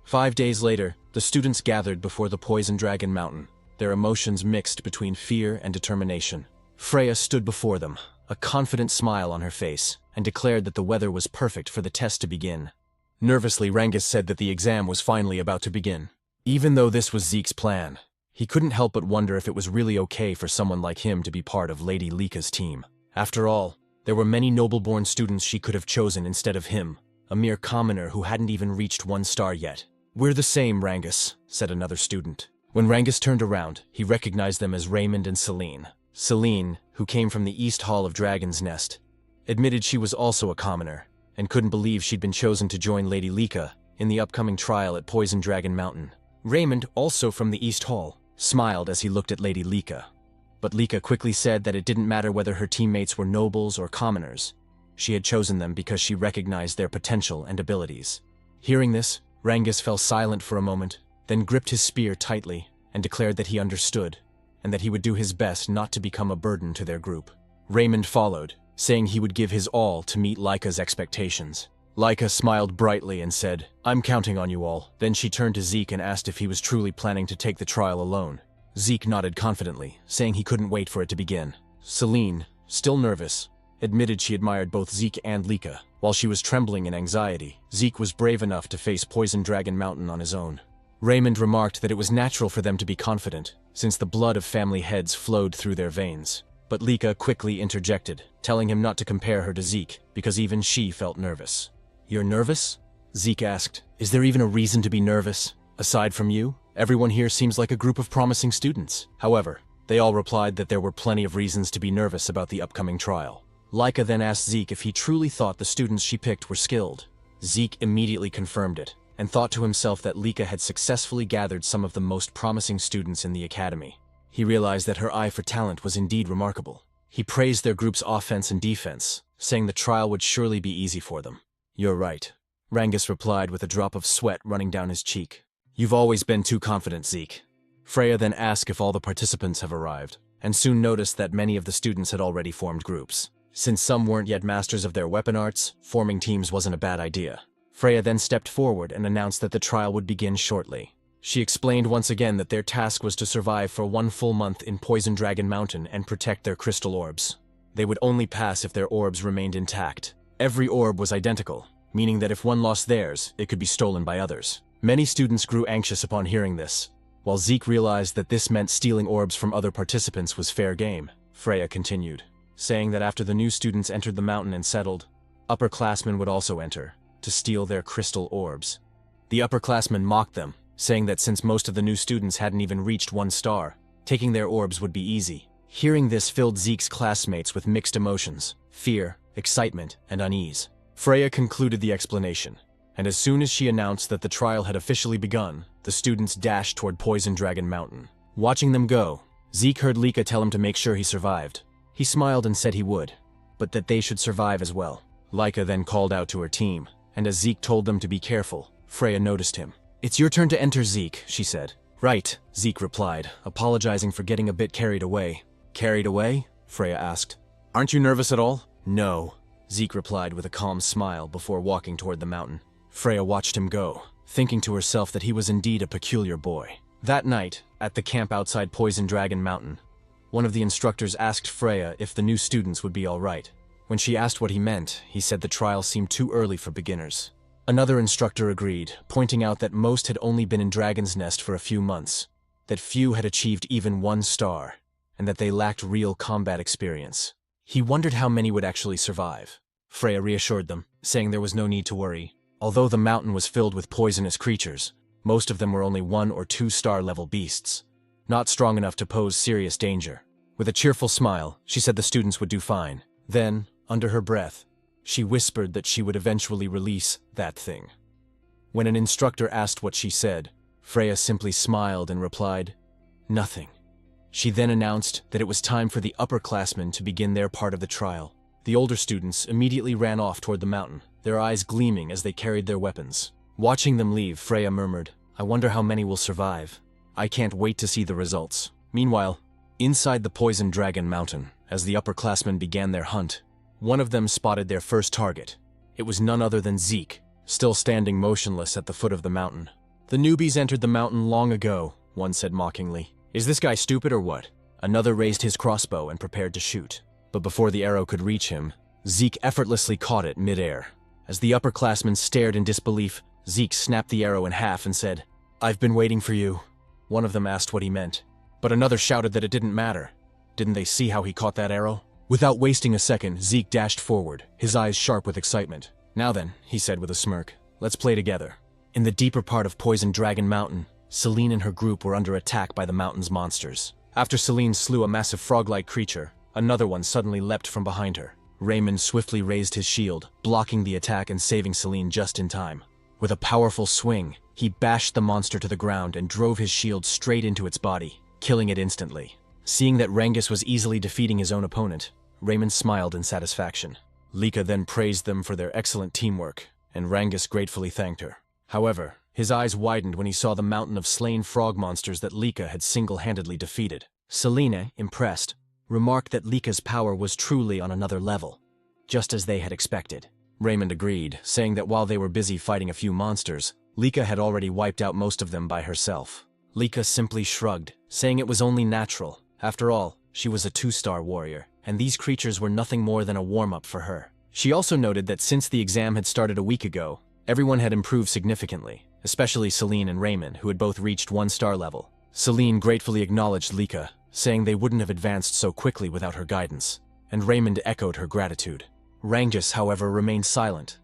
5 days later, the students gathered before the Poison Dragon Mountain, their emotions mixed between fear and determination. Freya stood before them, a confident smile on her face, and declared that the weather was perfect for the test to begin. Nervously, Rangus said that the exam was finally about to begin. Even though this was Zeke's plan, he couldn't help but wonder if it was really okay for someone like him to be part of Lady Leica's team. After all, there were many noble-born students she could have chosen instead of him, a mere commoner who hadn't even reached 1 star yet. "We're the same, Rangus," said another student. When Rangus turned around, he recognized them as Raymond and Celine. Celine, who came from the East Hall of Dragon's Nest, admitted she was also a commoner, and couldn't believe she'd been chosen to join Lady Leica in the upcoming trial at Poison Dragon Mountain. Raymond, also from the East Hall, smiled as he looked at Lady Leica. But Leica quickly said that it didn't matter whether her teammates were nobles or commoners. She had chosen them because she recognized their potential and abilities. Hearing this, Rangus fell silent for a moment, then gripped his spear tightly and declared that he understood, and that he would do his best not to become a burden to their group. Raymond followed, saying he would give his all to meet Leica's expectations. Leica smiled brightly and said, "I'm counting on you all." Then she turned to Zeke and asked if he was truly planning to take the trial alone. Zeke nodded confidently, saying he couldn't wait for it to begin. Celine, still nervous, admitted she admired both Zeke and Leica. While she was trembling in anxiety, Zeke was brave enough to face Poison Dragon Mountain on his own. Raymond remarked that it was natural for them to be confident, since the blood of family heads flowed through their veins. But Leica quickly interjected, telling him not to compare her to Zeke, because even she felt nervous. "You're nervous?" Zeke asked. "Is there even a reason to be nervous? Aside from you, everyone here seems like a group of promising students." However, they all replied that there were plenty of reasons to be nervous about the upcoming trial. Leica then asked Zeke if he truly thought the students she picked were skilled. Zeke immediately confirmed it, and thought to himself that Leica had successfully gathered some of the most promising students in the academy. He realized that her eye for talent was indeed remarkable. He praised their group's offense and defense, saying the trial would surely be easy for them. "You're right," Rangus replied with a drop of sweat running down his cheek. "You've always been too confident, Zeke." Freya then asked if all the participants have arrived, and soon noticed that many of the students had already formed groups. Since some weren't yet masters of their weapon arts, forming teams wasn't a bad idea. Freya then stepped forward and announced that the trial would begin shortly. She explained once again that their task was to survive for 1 full month in Poison Dragon Mountain and protect their crystal orbs. They would only pass if their orbs remained intact. Every orb was identical, meaning that if one lost theirs, it could be stolen by others. Many students grew anxious upon hearing this. While Zeke realized that this meant stealing orbs from other participants was fair game, Freya continued, saying that after the new students entered the mountain and settled, upperclassmen would also enter, to steal their crystal orbs. The upperclassmen mocked them, saying that since most of the new students hadn't even reached 1 star, taking their orbs would be easy. Hearing this filled Zeke's classmates with mixed emotions, fear, excitement, and unease. Freya concluded the explanation, and as soon as she announced that the trial had officially begun, the students dashed toward Poison Dragon Mountain. Watching them go, Zeke heard Leica tell him to make sure he survived. He smiled and said he would, but that they should survive as well. Leica then called out to her team, and as Zeke told them to be careful, Freya noticed him. "It's your turn to enter, Zeke," she said. "Right," Zeke replied, apologizing for getting a bit carried away. "Carried away?" Freya asked. "Aren't you nervous at all?" "No," Zeke replied with a calm smile before walking toward the mountain. Freya watched him go, thinking to herself that he was indeed a peculiar boy. That night, at the camp outside Poison Dragon Mountain, one of the instructors asked Freya if the new students would be all right. When she asked what he meant, he said the trial seemed too early for beginners. Another instructor agreed, pointing out that most had only been in Dragon's Nest for a few months, that few had achieved even 1 star, and that they lacked real combat experience. He wondered how many would actually survive. Freya reassured them, saying there was no need to worry. Although the mountain was filled with poisonous creatures, most of them were only 1 or 2 star level beasts, not strong enough to pose serious danger. With a cheerful smile, she said the students would do fine. Then, under her breath, she whispered that she would eventually release that thing. When an instructor asked what she said, Freya simply smiled and replied, "Nothing." She then announced that it was time for the upperclassmen to begin their part of the trial. The older students immediately ran off toward the mountain, their eyes gleaming as they carried their weapons. Watching them leave, Freya murmured, "I wonder how many will survive. I can't wait to see the results." Meanwhile, inside the Poison Dragon Mountain, as the upperclassmen began their hunt, one of them spotted their first target. It was none other than Zeke, still standing motionless at the foot of the mountain. "The newbies entered the mountain long ago," one said mockingly. "Is this guy stupid or what?" Another raised his crossbow and prepared to shoot. But before the arrow could reach him, Zeke effortlessly caught it mid-air. As the upperclassmen stared in disbelief, Zeke snapped the arrow in half and said, "I've been waiting for you." One of them asked what he meant, but another shouted that it didn't matter. Didn't they see how he caught that arrow? Without wasting a second, Zeke dashed forward, his eyes sharp with excitement. "Now then," he said with a smirk, "let's play together." In the deeper part of Poison Dragon Mountain, Celine and her group were under attack by the mountain's monsters. After Celine slew a massive frog-like creature, another one suddenly leapt from behind her. Raymond swiftly raised his shield, blocking the attack and saving Celine just in time. With a powerful swing, he bashed the monster to the ground and drove his shield straight into its body, killing it instantly. Seeing that Rangus was easily defeating his own opponent, Raymond smiled in satisfaction. Leica then praised them for their excellent teamwork, and Rangus gratefully thanked her. However, his eyes widened when he saw the mountain of slain frog monsters that Leica had single-handedly defeated. Celine, impressed, remarked that Leica's power was truly on another level, just as they had expected. Raymond agreed, saying that while they were busy fighting a few monsters, Leica had already wiped out most of them by herself. Leica simply shrugged, saying it was only natural. After all, she was a 2-star warrior, and these creatures were nothing more than a warm-up for her. She also noted that since the exam had started a week ago, everyone had improved significantly, especially Celine and Raymond, who had both reached 1-star level. Celine gratefully acknowledged Leica, saying they wouldn't have advanced so quickly without her guidance, and Raymond echoed her gratitude. Rangus, however, remained silent,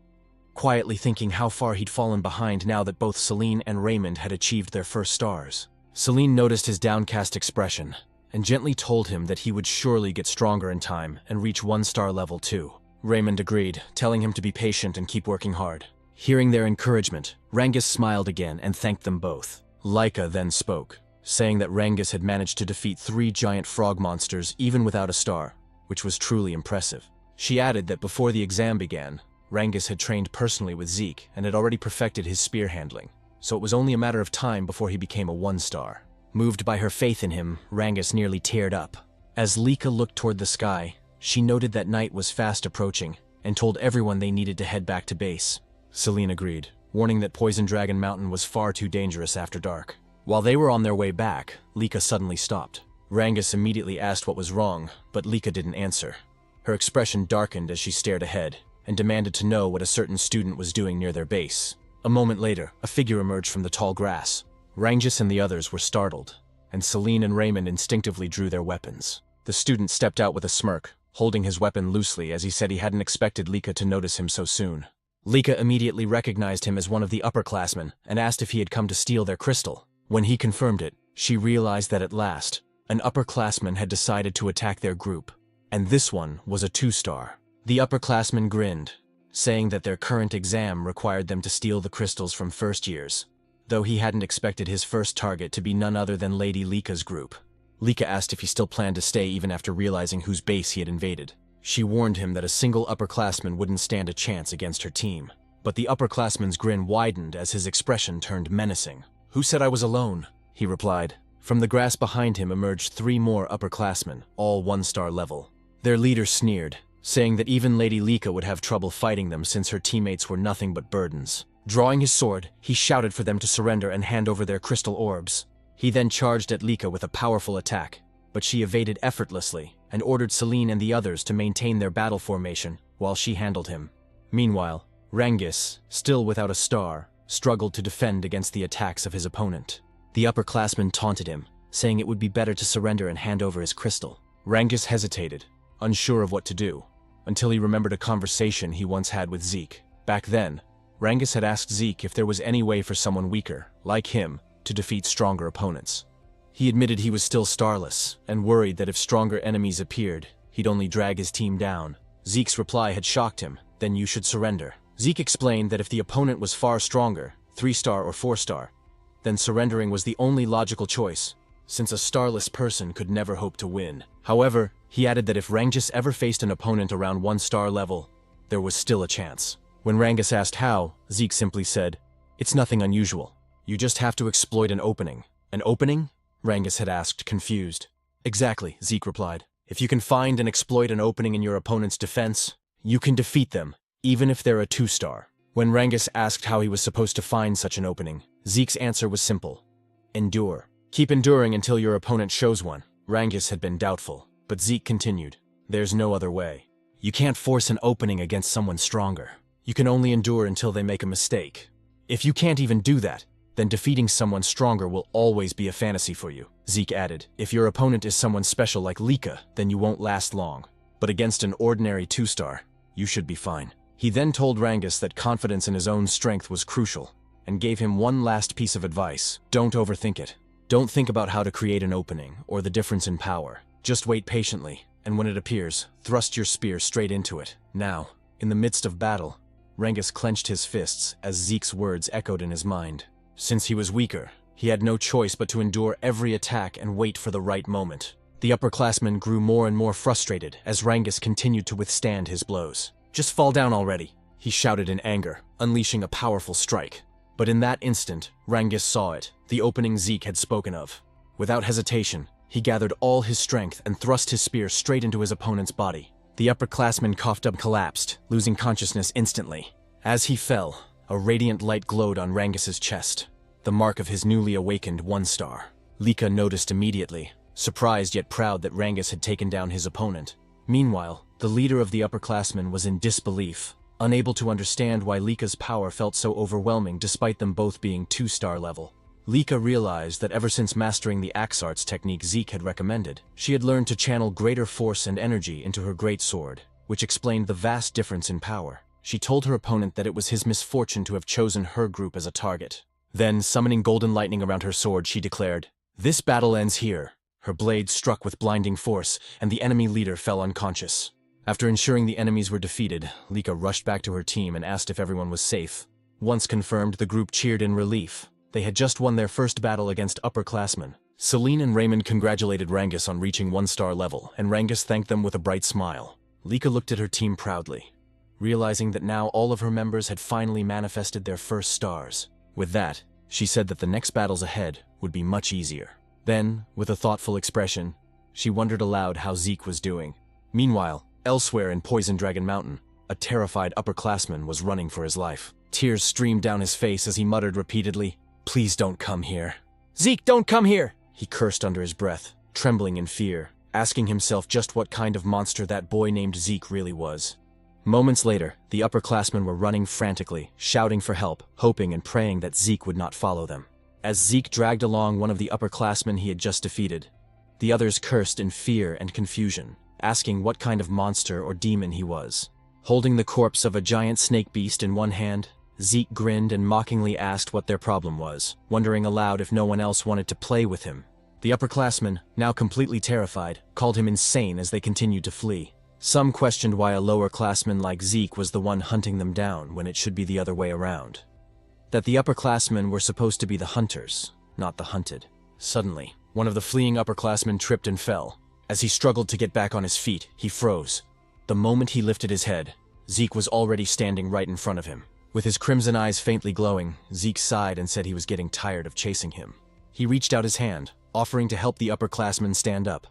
quietly thinking how far he'd fallen behind now that both Celine and Raymond had achieved their first stars. Celine noticed his downcast expression, and gently told him that he would surely get stronger in time and reach 1-star level too. Raymond agreed, telling him to be patient and keep working hard. Hearing their encouragement, Rangus smiled again and thanked them both. Leica then spoke, saying that Rangus had managed to defeat 3 giant frog monsters even without a star, which was truly impressive. She added that before the exam began, Rangus had trained personally with Zeke and had already perfected his spear handling, so it was only a matter of time before he became a 1-star. Moved by her faith in him, Rangus nearly teared up. As Leica looked toward the sky, she noted that night was fast approaching and told everyone they needed to head back to base. Celine agreed, warning that Poison Dragon Mountain was far too dangerous after dark. While they were on their way back, Leica suddenly stopped. Rangus immediately asked what was wrong, but Leica didn't answer. Her expression darkened as she stared ahead, and demanded to know what a certain student was doing near their base. A moment later, a figure emerged from the tall grass. Rangus and the others were startled, and Celine and Raymond instinctively drew their weapons. The student stepped out with a smirk, holding his weapon loosely as he said he hadn't expected Leica to notice him so soon. Leica immediately recognized him as one of the upperclassmen and asked if he had come to steal their crystal. When he confirmed it, she realized that at last, an upperclassman had decided to attack their group, and this one was a 2-star. The upperclassman grinned, saying that their current exam required them to steal the crystals from first years, though he hadn't expected his first target to be none other than Lady Leica's group. Leica asked if he still planned to stay even after realizing whose base he had invaded. She warned him that a single upperclassman wouldn't stand a chance against her team, but the upperclassman's grin widened as his expression turned menacing. "Who said I was alone?" he replied. From the grass behind him emerged 3 more upperclassmen, all 1-star level. Their leader sneered, saying that even Lady Leica would have trouble fighting them since her teammates were nothing but burdens. Drawing his sword, he shouted for them to surrender and hand over their crystal orbs. He then charged at Leica with a powerful attack, but she evaded effortlessly and ordered Celine and the others to maintain their battle formation while she handled him. Meanwhile, Rangus, still without a star, struggled to defend against the attacks of his opponent. The upperclassman taunted him, saying it would be better to surrender and hand over his crystal. Rangus hesitated, unsure of what to do, until he remembered a conversation he once had with Zeke. Back then, Rangus had asked Zeke if there was any way for someone weaker, like him, to defeat stronger opponents. He admitted he was still starless, and worried that if stronger enemies appeared, he'd only drag his team down. Zeke's reply had shocked him. Then you should surrender. Zeke explained that if the opponent was far stronger, 3-star or 4-star, then surrendering was the only logical choice, since a starless person could never hope to win. However, he added that if Rangus ever faced an opponent around 1-star level, there was still a chance. When Rangus asked how, Zeke simply said, "It's nothing unusual. You just have to exploit an opening." An opening? Rangus had asked, confused. Exactly, Zeke replied. If you can find and exploit an opening in your opponent's defense, you can defeat them, even if they're a 2-star. When Rangus asked how he was supposed to find such an opening, Zeke's answer was simple. Endure. Keep enduring until your opponent shows one. Rangus had been doubtful, but Zeke continued. There's no other way. You can't force an opening against someone stronger. You can only endure until they make a mistake. If you can't even do that, then defeating someone stronger will always be a fantasy for you. Zeke added, if your opponent is someone special like Leica, then you won't last long. But against an ordinary 2-star, you should be fine. He then told Rangus that confidence in his own strength was crucial, and gave him one last piece of advice. Don't overthink it. Don't think about how to create an opening, or the difference in power. Just wait patiently, and when it appears, thrust your spear straight into it. Now, in the midst of battle, Rangus clenched his fists as Zeke's words echoed in his mind. Since he was weaker, he had no choice but to endure every attack and wait for the right moment. The upperclassman grew more and more frustrated as Rangus continued to withstand his blows. Just fall down already, he shouted in anger, unleashing a powerful strike. But in that instant, Rangus saw it, the opening Zeke had spoken of. Without hesitation, he gathered all his strength and thrust his spear straight into his opponent's body. The upperclassman coughed up, collapsed, losing consciousness instantly. As he fell, a radiant light glowed on Rangus's chest, the mark of his newly awakened 1-star. Leica noticed immediately, surprised yet proud that Rangus had taken down his opponent. Meanwhile, the leader of the upperclassmen was in disbelief, unable to understand why Leica's power felt so overwhelming despite them both being 2-star level. Leica realized that ever since mastering the axe arts technique Zeke had recommended, she had learned to channel greater force and energy into her great sword, which explained the vast difference in power. She told her opponent that it was his misfortune to have chosen her group as a target. Then, summoning golden lightning around her sword, she declared, "This battle ends here." Her blade struck with blinding force, and the enemy leader fell unconscious. After ensuring the enemies were defeated, Leica rushed back to her team and asked if everyone was safe. Once confirmed, the group cheered in relief. They had just won their first battle against upperclassmen. Celine and Raymond congratulated Rangus on reaching 1-star level, and Rangus thanked them with a bright smile. Leica looked at her team proudly, realizing that now all of her members had finally manifested their first stars. With that, she said that the next battles ahead would be much easier. Then, with a thoughtful expression, she wondered aloud how Zeke was doing. Meanwhile, elsewhere in Poison Dragon Mountain, a terrified upperclassman was running for his life. Tears streamed down his face as he muttered repeatedly, "Please don't come here. Zeke, don't come here!" He cursed under his breath, trembling in fear, asking himself just what kind of monster that boy named Zeke really was. Moments later, the upperclassmen were running frantically, shouting for help, hoping and praying that Zeke would not follow them. As Zeke dragged along one of the upperclassmen he had just defeated, the others cursed in fear and confusion, asking what kind of monster or demon he was. Holding the corpse of a giant snake beast in one hand, Zeke grinned and mockingly asked what their problem was, wondering aloud if no one else wanted to play with him. The upperclassmen, now completely terrified, called him insane as they continued to flee. Some questioned why a lower-classman like Zeke was the one hunting them down when it should be the other way around. That the upperclassmen were supposed to be the hunters, not the hunted. Suddenly, one of the fleeing upperclassmen tripped and fell. As he struggled to get back on his feet, he froze. The moment he lifted his head, Zeke was already standing right in front of him. With his crimson eyes faintly glowing, Zeke sighed and said he was getting tired of chasing him. He reached out his hand, offering to help the upperclassman stand up,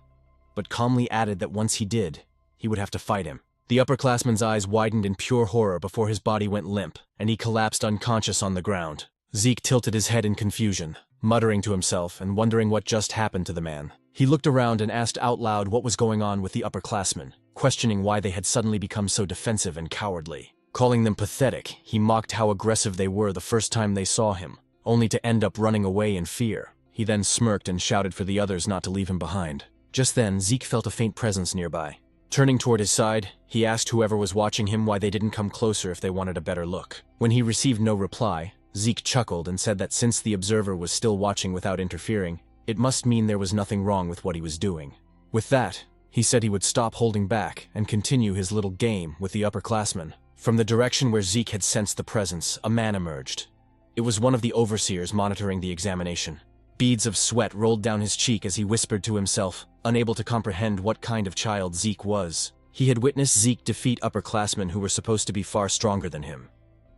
but calmly added that once he did, he would have to fight him. The upperclassman's eyes widened in pure horror before his body went limp, and he collapsed unconscious on the ground. Zeke tilted his head in confusion, muttering to himself and wondering what just happened to the man. He looked around and asked out loud what was going on with the upperclassmen, questioning why they had suddenly become so defensive and cowardly. Calling them pathetic, he mocked how aggressive they were the first time they saw him, only to end up running away in fear. He then smirked and shouted for the others not to leave him behind. Just then, Zeke felt a faint presence nearby. Turning toward his side, he asked whoever was watching him why they didn't come closer if they wanted a better look. When he received no reply, Zeke chuckled and said that since the observer was still watching without interfering, it must mean there was nothing wrong with what he was doing. With that, he said he would stop holding back and continue his little game with the upperclassmen. From the direction where Zeke had sensed the presence, a man emerged. It was one of the overseers monitoring the examination. Beads of sweat rolled down his cheek as he whispered to himself, unable to comprehend what kind of child Zeke was. He had witnessed Zeke defeat upperclassmen who were supposed to be far stronger than him.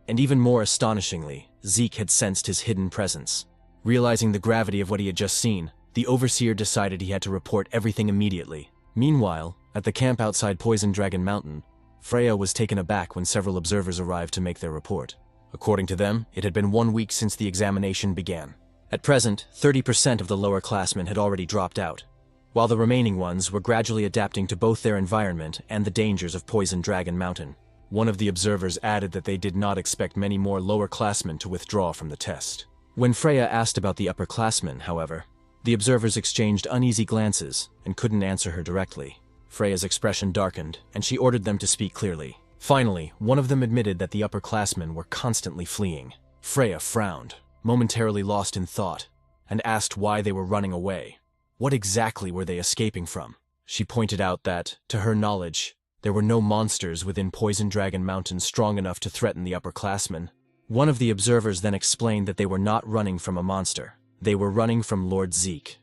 And even more astonishingly, Zeke had sensed his hidden presence. Realizing the gravity of what he had just seen, the overseer decided he had to report everything immediately. Meanwhile, at the camp outside Poison Dragon Mountain, Freya was taken aback when several observers arrived to make their report. According to them, it had been 1 week since the examination began. At present, 30% of the lower classmen had already dropped out, while the remaining ones were gradually adapting to both their environment and the dangers of Poison Dragon Mountain. One of the observers added that they did not expect many more lower classmen to withdraw from the test. When Freya asked about the upperclassmen, however, the observers exchanged uneasy glances and couldn't answer her directly. Freya's expression darkened, and she ordered them to speak clearly. Finally, one of them admitted that the upperclassmen were constantly fleeing. Freya frowned, momentarily lost in thought, and asked why they were running away. What exactly were they escaping from? She pointed out that, to her knowledge, there were no monsters within Poison Dragon Mountain strong enough to threaten the upperclassmen. One of the observers then explained that they were not running from a monster. They were running from Lord Zeke.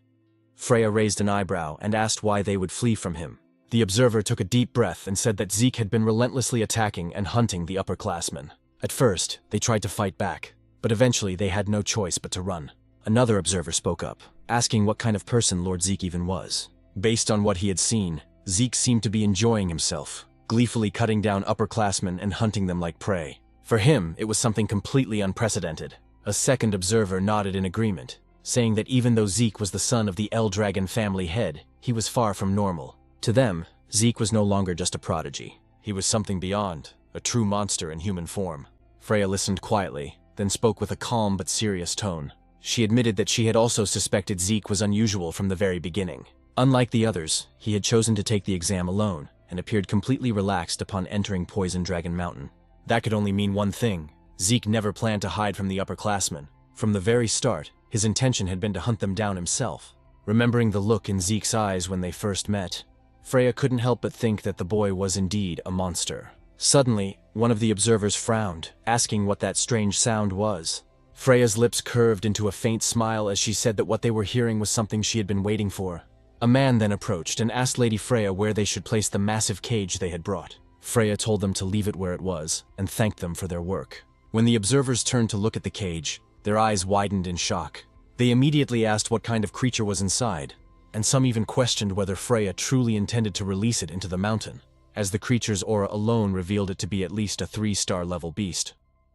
Freya raised an eyebrow and asked why they would flee from him. The observer took a deep breath and said that Zeke had been relentlessly attacking and hunting the upperclassmen. At first, they tried to fight back, but eventually they had no choice but to run. Another observer spoke up, asking what kind of person Lord Zeke even was. Based on what he had seen, Zeke seemed to be enjoying himself, gleefully cutting down upperclassmen and hunting them like prey. For him, it was something completely unprecedented. A second observer nodded in agreement, saying that even though Zeke was the son of the L-Dragon family head, he was far from normal. To them, Zeke was no longer just a prodigy. He was something beyond, a true monster in human form. Freya listened quietly, then spoke with a calm but serious tone. She admitted that she had also suspected Zeke was unusual from the very beginning. Unlike the others, he had chosen to take the exam alone, and appeared completely relaxed upon entering Poison Dragon Mountain. That could only mean one thing. Zeke never planned to hide from the upperclassmen. From the very start, his intention had been to hunt them down himself. Remembering the look in Zeke's eyes when they first met, Freya couldn't help but think that the boy was indeed a monster. Suddenly, one of the observers frowned, asking what that strange sound was. Freya's lips curved into a faint smile as she said that what they were hearing was something she had been waiting for. A man then approached and asked Lady Freya where they should place the massive cage they had brought. Freya told them to leave it where it was, and thanked them for their work. When the observers turned to look at the cage, their eyes widened in shock. They immediately asked what kind of creature was inside, and some even questioned whether Freya truly intended to release it into the mountain, as the creature's aura alone revealed it to be at least a 3-star level beast.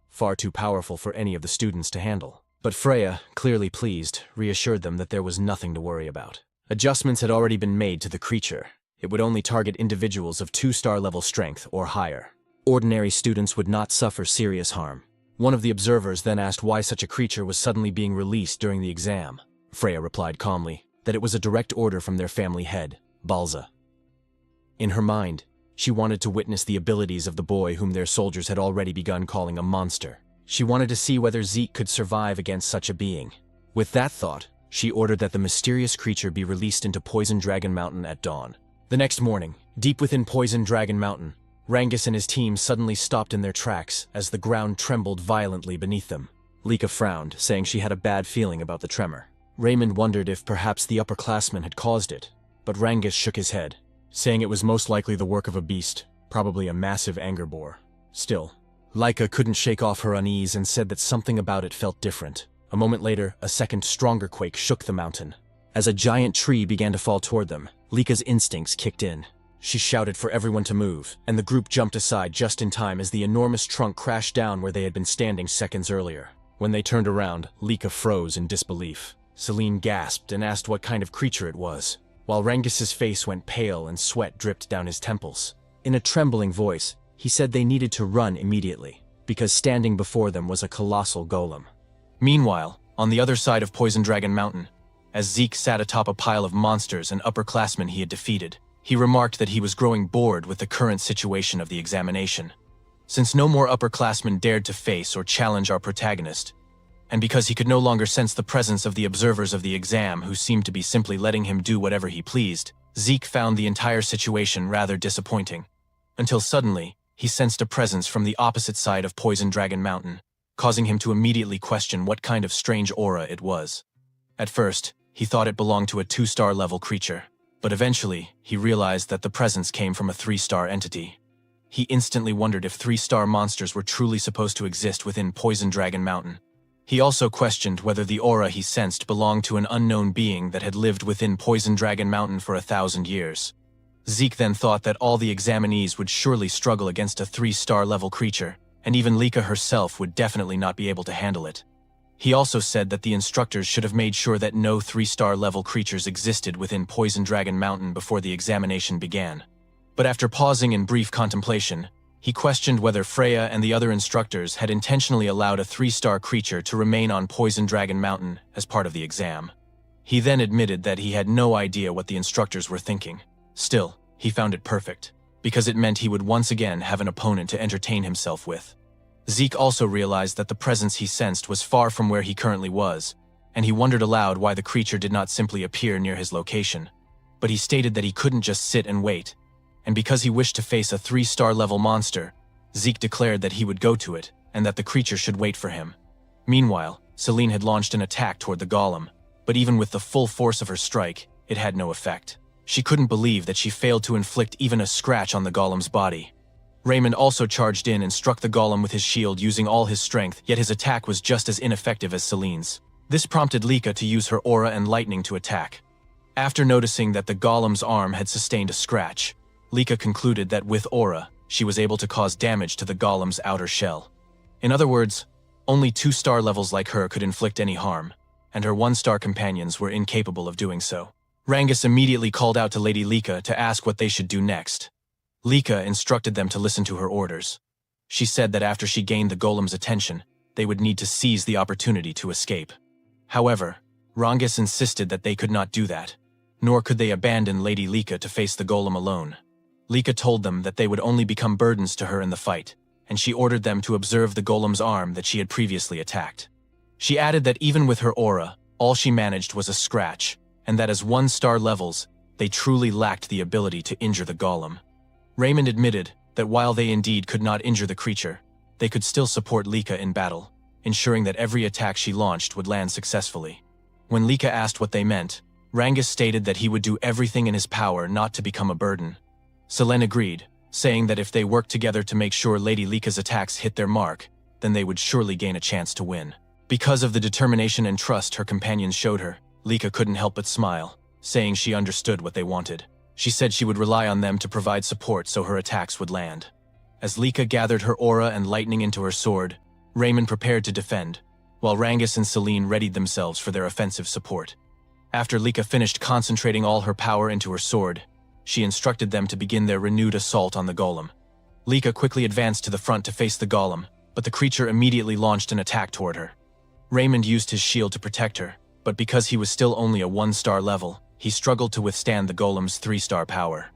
Far too powerful for any of the students to handle. But Freya, clearly pleased, reassured them that there was nothing to worry about. Adjustments had already been made to the creature. It would only target individuals of 2-star level strength or higher. Ordinary students would not suffer serious harm. One of the observers then asked why such a creature was suddenly being released during the exam. Freya replied calmly that it was a direct order from their family head, Balza. In her mind, she wanted to witness the abilities of the boy whom their soldiers had already begun calling a monster. She wanted to see whether Zeke could survive against such a being. With that thought, she ordered that the mysterious creature be released into Poison Dragon Mountain at dawn. The next morning, deep within Poison Dragon Mountain, Rangus and his team suddenly stopped in their tracks as the ground trembled violently beneath them. Leica frowned, saying she had a bad feeling about the tremor. Raymond wondered if perhaps the upperclassmen had caused it, but Rangus shook his head, saying it was most likely the work of a beast, probably a massive anger boar. Still, Leica couldn't shake off her unease and said that something about it felt different. A moment later, a second stronger quake shook the mountain. As a giant tree began to fall toward them, Leica's instincts kicked in. She shouted for everyone to move, and the group jumped aside just in time as the enormous trunk crashed down where they had been standing seconds earlier. When they turned around, Leica froze in disbelief. Celine gasped and asked what kind of creature it was, while Rangus's face went pale and sweat dripped down his temples. In a trembling voice, he said they needed to run immediately, because standing before them was a colossal golem. Meanwhile, on the other side of Poison Dragon Mountain, as Zeke sat atop a pile of monsters and upperclassmen he had defeated, He remarked that he was growing bored with the current situation of the examination. Since no more upperclassmen dared to face or challenge our protagonist, and because he could no longer sense the presence of the observers of the exam who seemed to be simply letting him do whatever he pleased, Zeke found the entire situation rather disappointing. Until suddenly, he sensed a presence from the opposite side of Poison Dragon Mountain, causing him to immediately question what kind of strange aura it was. At first, he thought it belonged to a 2-star level creature, but eventually, he realized that the presence came from a 3-star entity. He instantly wondered if 3-star monsters were truly supposed to exist within Poison Dragon Mountain. He also questioned whether the aura he sensed belonged to an unknown being that had lived within Poison Dragon Mountain for 1,000 years. Zeke then thought that all the examinees would surely struggle against a 3-star level creature, and even Leica herself would definitely not be able to handle it. He also said that the instructors should have made sure that no 3-star level creatures existed within Poison Dragon Mountain before the examination began. But after pausing in brief contemplation, he questioned whether Freya and the other instructors had intentionally allowed a 3-star creature to remain on Poison Dragon Mountain as part of the exam. He then admitted that he had no idea what the instructors were thinking. Still, he found it perfect, because it meant he would once again have an opponent to entertain himself with. Zeke also realized that the presence he sensed was far from where he currently was, and he wondered aloud why the creature did not simply appear near his location. But he stated that he couldn't just sit and wait, and because he wished to face a 3-star level monster, Zeke declared that he would go to it, and that the creature should wait for him. Meanwhile, Celine had launched an attack toward the golem, but even with the full force of her strike, it had no effect. She couldn't believe that she failed to inflict even a scratch on the golem's body. Raymond also charged in and struck the golem with his shield using all his strength, yet his attack was just as ineffective as Celine's. This prompted Leica to use her aura and lightning to attack. After noticing that the golem's arm had sustained a scratch, Leica concluded that with aura, she was able to cause damage to the golem's outer shell. In other words, only 2-star levels like her could inflict any harm, and her 1-star companions were incapable of doing so. Rangus immediately called out to Lady Leica to ask what they should do next. Leica instructed them to listen to her orders. She said that after she gained the golem's attention, they would need to seize the opportunity to escape. However, Rangus insisted that they could not do that, nor could they abandon Lady Leica to face the golem alone. Leica told them that they would only become burdens to her in the fight, and she ordered them to observe the golem's arm that she had previously attacked. She added that even with her aura, all she managed was a scratch, and that as 1-star levels, they truly lacked the ability to injure the golem. Raymond admitted that while they indeed could not injure the creature, they could still support Leica in battle, ensuring that every attack she launched would land successfully. When Leica asked what they meant, Rangus stated that he would do everything in his power not to become a burden. Selene agreed, saying that if they worked together to make sure Lady Leica's attacks hit their mark, then they would surely gain a chance to win. Because of the determination and trust her companions showed her, Leica couldn't help but smile, saying she understood what they wanted. She said she would rely on them to provide support so her attacks would land. As Leica gathered her aura and lightning into her sword, Raymond prepared to defend, while Rangus and Celine readied themselves for their offensive support. After Leica finished concentrating all her power into her sword, she instructed them to begin their renewed assault on the golem. Leica quickly advanced to the front to face the golem, but the creature immediately launched an attack toward her. Raymond used his shield to protect her, but because he was still only a 1-star level, he struggled to withstand the golem's 3-star power.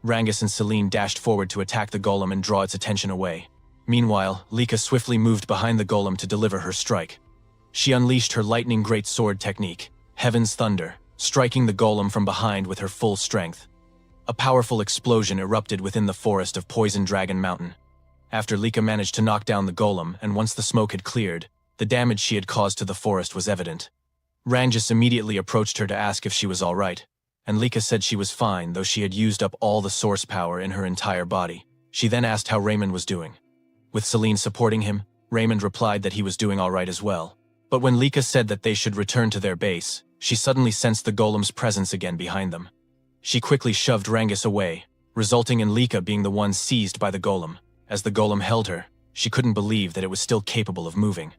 Rangus and Celine dashed forward to attack the golem and draw its attention away. Meanwhile, Leica swiftly moved behind the golem to deliver her strike. She unleashed her lightning great sword technique, Heaven's Thunder, striking the golem from behind with her full strength. A powerful explosion erupted within the forest of Poison Dragon Mountain. After Leica managed to knock down the golem, and once the smoke had cleared, the damage she had caused to the forest was evident. Rangus immediately approached her to ask if she was all right, and Leica said she was fine, though she had used up all the source power in her entire body. She then asked how Raymond was doing. With Celine supporting him, Raymond replied that he was doing all right as well. But when Leica said that they should return to their base, she suddenly sensed the golem's presence again behind them. She quickly shoved Rangus away, resulting in Leica being the one seized by the golem. As the golem held her, she couldn't believe that it was still capable of moving.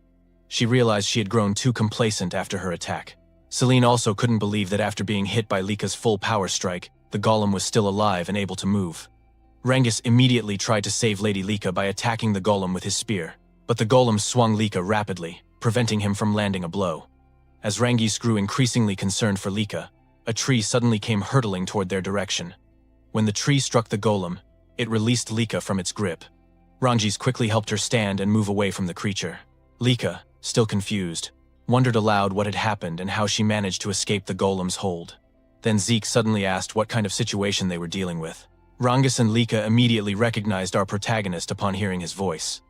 She realized she had grown too complacent after her attack. Celine also couldn't believe that after being hit by Leica's full power strike, the golem was still alive and able to move. Rangus immediately tried to save Lady Leica by attacking the golem with his spear, but the golem swung Leica rapidly, preventing him from landing a blow. As Rangus grew increasingly concerned for Leica, a tree suddenly came hurtling toward their direction. When the tree struck the golem, it released Leica from its grip. Ranjis quickly helped her stand and move away from the creature. Leica, still confused, wondered aloud what had happened and how she managed to escape the golem's hold. Then Zeke suddenly asked what kind of situation they were dealing with. Rangas and Leica immediately recognized our protagonist upon hearing his voice.